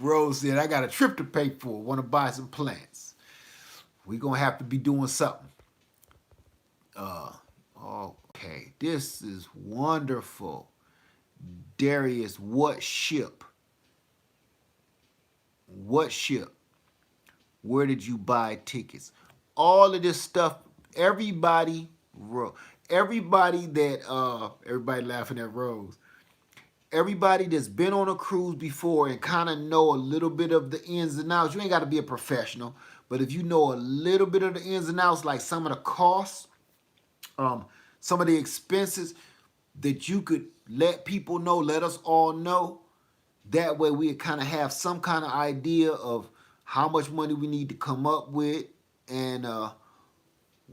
Rose said, I got a trip to pay for. Want to buy some plants. We're going to have to be doing something. Okay, this is wonderful. Darius, what ship? What ship? Where did you buy tickets? All of this stuff, everybody that, everybody laughing at Rose. Everybody that's been on a cruise before and kind of know a little bit of the ins and outs, you ain't got to be a professional, but if you know a little bit of the ins and outs, like some of the costs, some of the expenses that you could let people know, let us all know, that way we kind of have some kind of idea of how much money we need to come up with, and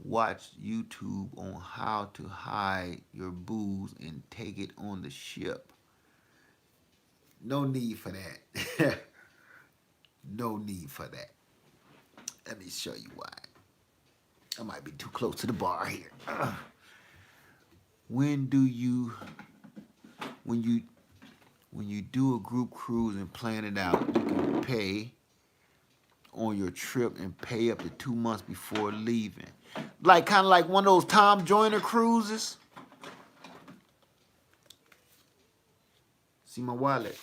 watch YouTube on how to hide your booze and take it on the ship. No need for that. No need for that. Let me show you why. I might be too close to the bar here. When you do a group cruise and plan it out, you can pay on your trip and pay up to 2 months before leaving. Like kind of like one of those Tom Joyner cruises. See my wallet.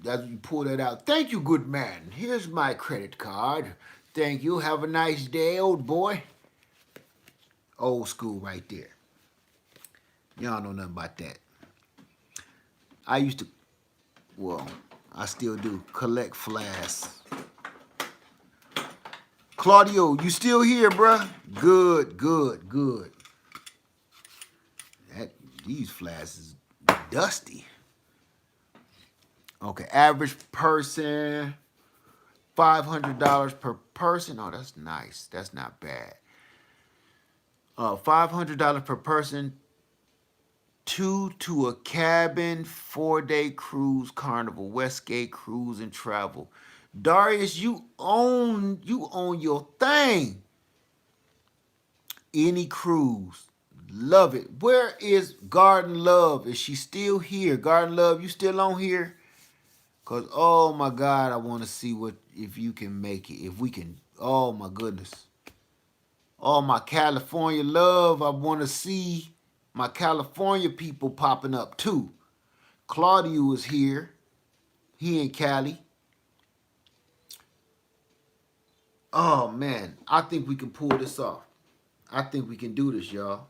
That's you pull that out. Thank you, good man. Here's my credit card. Thank you. Have a nice day, old boy. Old school right there. Y'all know nothing about that. I used to, well, I still do, collect flasks. Claudio, you still here, bruh? Good, good, good. These flasks is dusty. Okay, average person, $500 per person. Oh, that's nice. That's not bad. $500 per person. 2 to a cabin, 4-day cruise, Carnival, Westgate Cruise and Travel. Darius, you own your thing. Any cruise. Love it. Where is Garden Love? Is she still here? Garden Love, you still on here? Cause oh my God, I want to see if you can make it. If we can, oh my goodness. Oh my California love, I want to see my California people popping up too. Claudio is here. He in Cali. Oh man, I think we can pull this off. I think we can do this, y'all.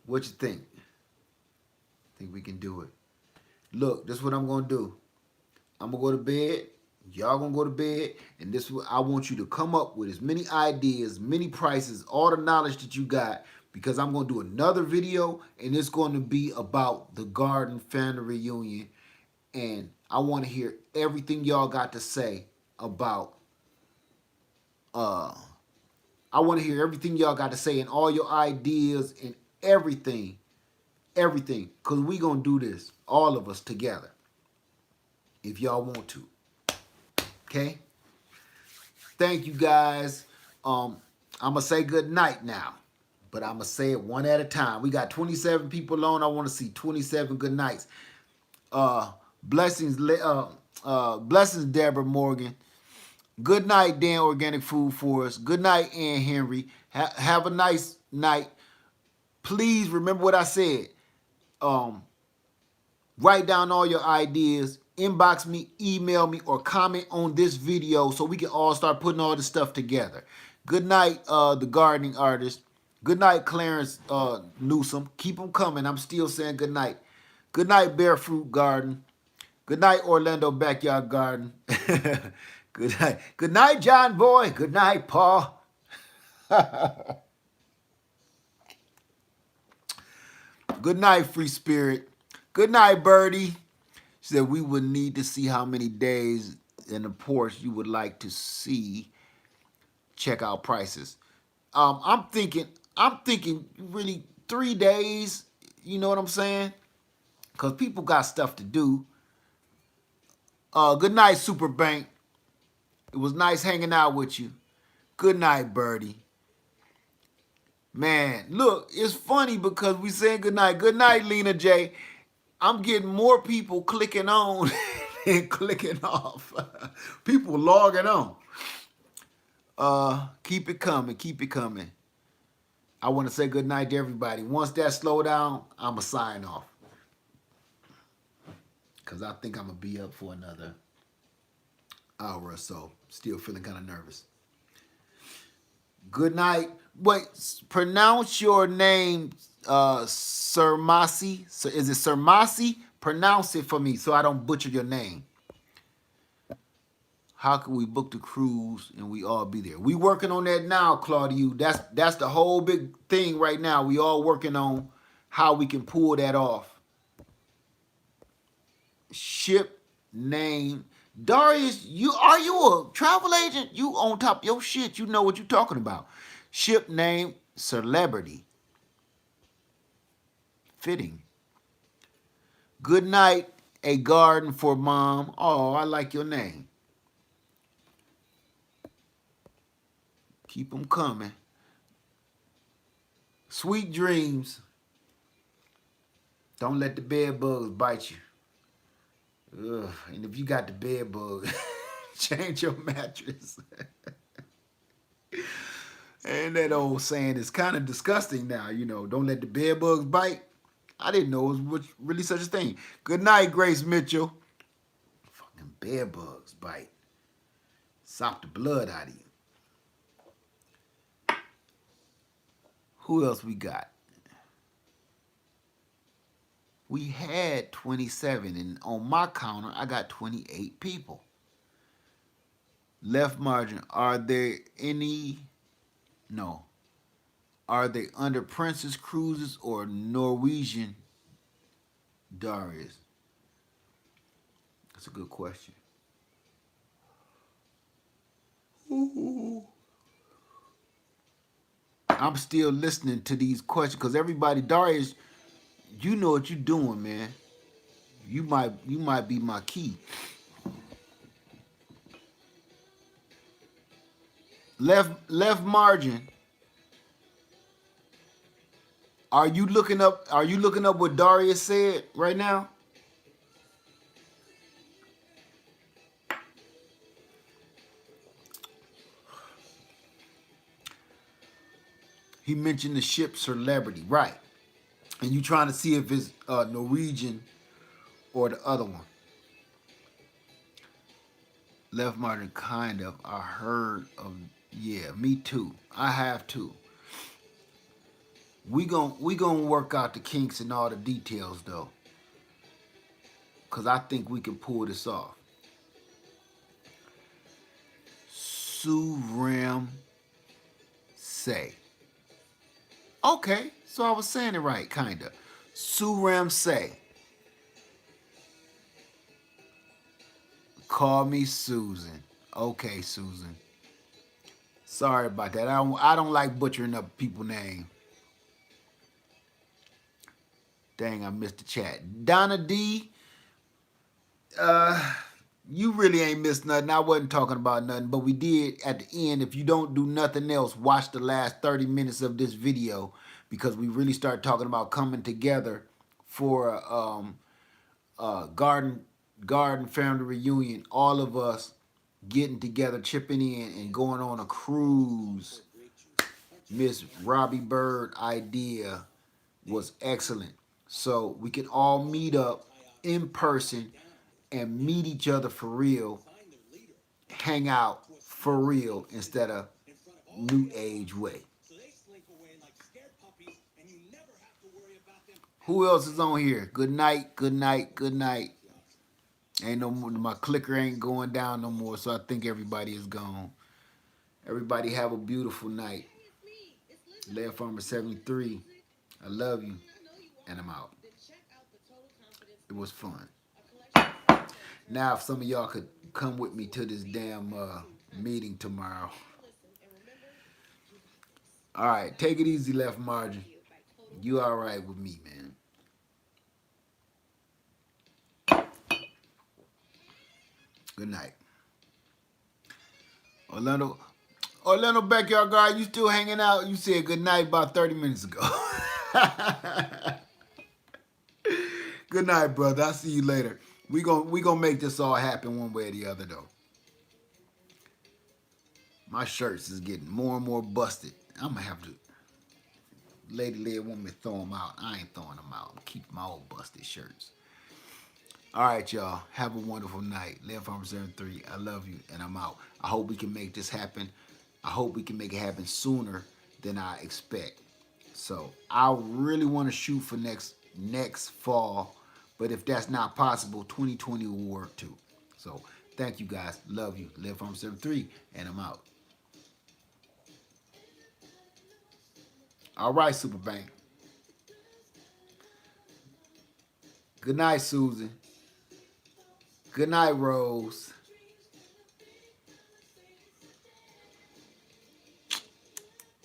What you think? Think we can do it. Look, this is what I'm gonna do. I'm gonna go to bed. Y'all gonna go to bed, and this is what I want you to come up with as many ideas, many prices, all the knowledge that you got, because I'm gonna do another video, and it's going to be about the Garden family reunion, and I want to hear everything y'all got to say about. I want to hear everything y'all got to say and all your ideas and everything, because we gonna do this, all of us together, if y'all want to. Okay? Thank you guys. I'm gonna say good night now, but I'm gonna say it one at a time. We got 27 people on. I want to see 27 good nights. Blessings, blessings, Deborah Morgan. Good night, Dan Organic Food Forest. Good night, Ann Henry. Have a nice night. Please remember what I said. Write down all your ideas. Inbox me, email me, or comment on this video so we can all start putting all this stuff together. Good night, the gardening artist. Good night, Clarence Newsom. Keep them coming. I'm still saying good night. Good night, Barefruit Garden. Good night, Orlando Backyard Garden. Good night. Good night, John Boy. Good night, Paul. Good night, Free Spirit. Good night, Birdie. She said we would need to see how many days in the porch you would like to see. Check out prices. I'm thinking really 3 days. You know what I'm saying? Because people got stuff to do. Good night, Superbank. It was nice hanging out with you. Good night, Birdie. Man, look, it's funny because we saying good night. Good night, Lena J. I'm getting more people clicking on and clicking off. People logging on. Keep it coming. Keep it coming. I want to say good night to everybody. Once that slow down, I'm going to sign off. Because I think I'm going to be up for another hour or so. Still feeling kind of nervous. Good night. Wait, pronounce your name, Sir Masi. So is it Sir Masi? Pronounce it for me so I don't butcher your name. How can we book the cruise and we all be there? We working on that now, Claudio. That's the whole big thing right now. We all working on how we can pull that off. Ship name. Darius, are you a travel agent? You on top of your shit. You know what you're talking about. Ship name, celebrity. Fitting. Good night, a garden for mom. Oh, I like your name. Keep them coming. Sweet dreams. Don't let the bed bugs bite you. Ugh. And if you got the bed bug, change your mattress. And that old saying is kind of disgusting now, you know. Don't let the bed bugs bite. I didn't know it was really such a thing. Good night, Grace Mitchell. Fucking bed bugs bite. Sop the blood out of you. Who else we got? We had 27, and on my counter, I got 28 people. Left margin, are there any? No. Are they under Princess Cruises or Norwegian Darius? That's a good question. Ooh. I'm still listening to these questions because everybody, Darius, you know what you're doing, man. You might be my key. Left margin. Are you looking up what Darius said right now? He mentioned the ship Celebrity, right? And you trying to see if it's Norwegian or the other one. Left margin, kind of. I heard of, yeah, me too. I have too. We gonna work out the kinks and all the details though, cause I think we can pull this off. Suram say. Okay, so I was saying it right, kinda. Suram say. Call me Susan. Okay, Susan. Sorry about that. I don't like butchering up people's name. Dang, I missed the chat. Donna D, you really ain't missed nothing. I wasn't talking about nothing, but we did at the end. If you don't do nothing else, watch the last 30 minutes of this video because we really start talking about coming together for garden family reunion. All of us getting together, chipping in, and going on a cruise. Miss Robbie Bird idea was excellent. So we can all meet up in person and meet each other for real, hang out for real instead of new age way. Who else is on here? Good night, good night, good night. Ain't no more, my clicker ain't going down no more, so I think everybody is gone. Everybody have a beautiful night. Lead Farmer 73. I love you, and I'm out. It was fun. Now, if some of y'all could come with me to this damn meeting tomorrow. All right, take it easy, Left Margin. You all right with me, man. Good night. Orlando Backyard Guy, you still hanging out? You said good night about 30 minutes ago. Good night, brother. I'll see you later. We gonna make this all happen one way or the other, though. My shirts is getting more and more busted. I'm gonna have to. Lady Leah want me to throw them out. I ain't throwing them out. I'm keeping my old busted shirts. All right, y'all. Have a wonderful night. Lead Farmer 73. I love you, and I'm out. I hope we can make this happen. I hope we can make it happen sooner than I expect. So I really want to shoot for next fall, but if that's not possible, 2020 will work too. So thank you guys. Love you. Lead Farmer 73, and I'm out. All right, Superbank. Good night, Susan. Good night, Rose.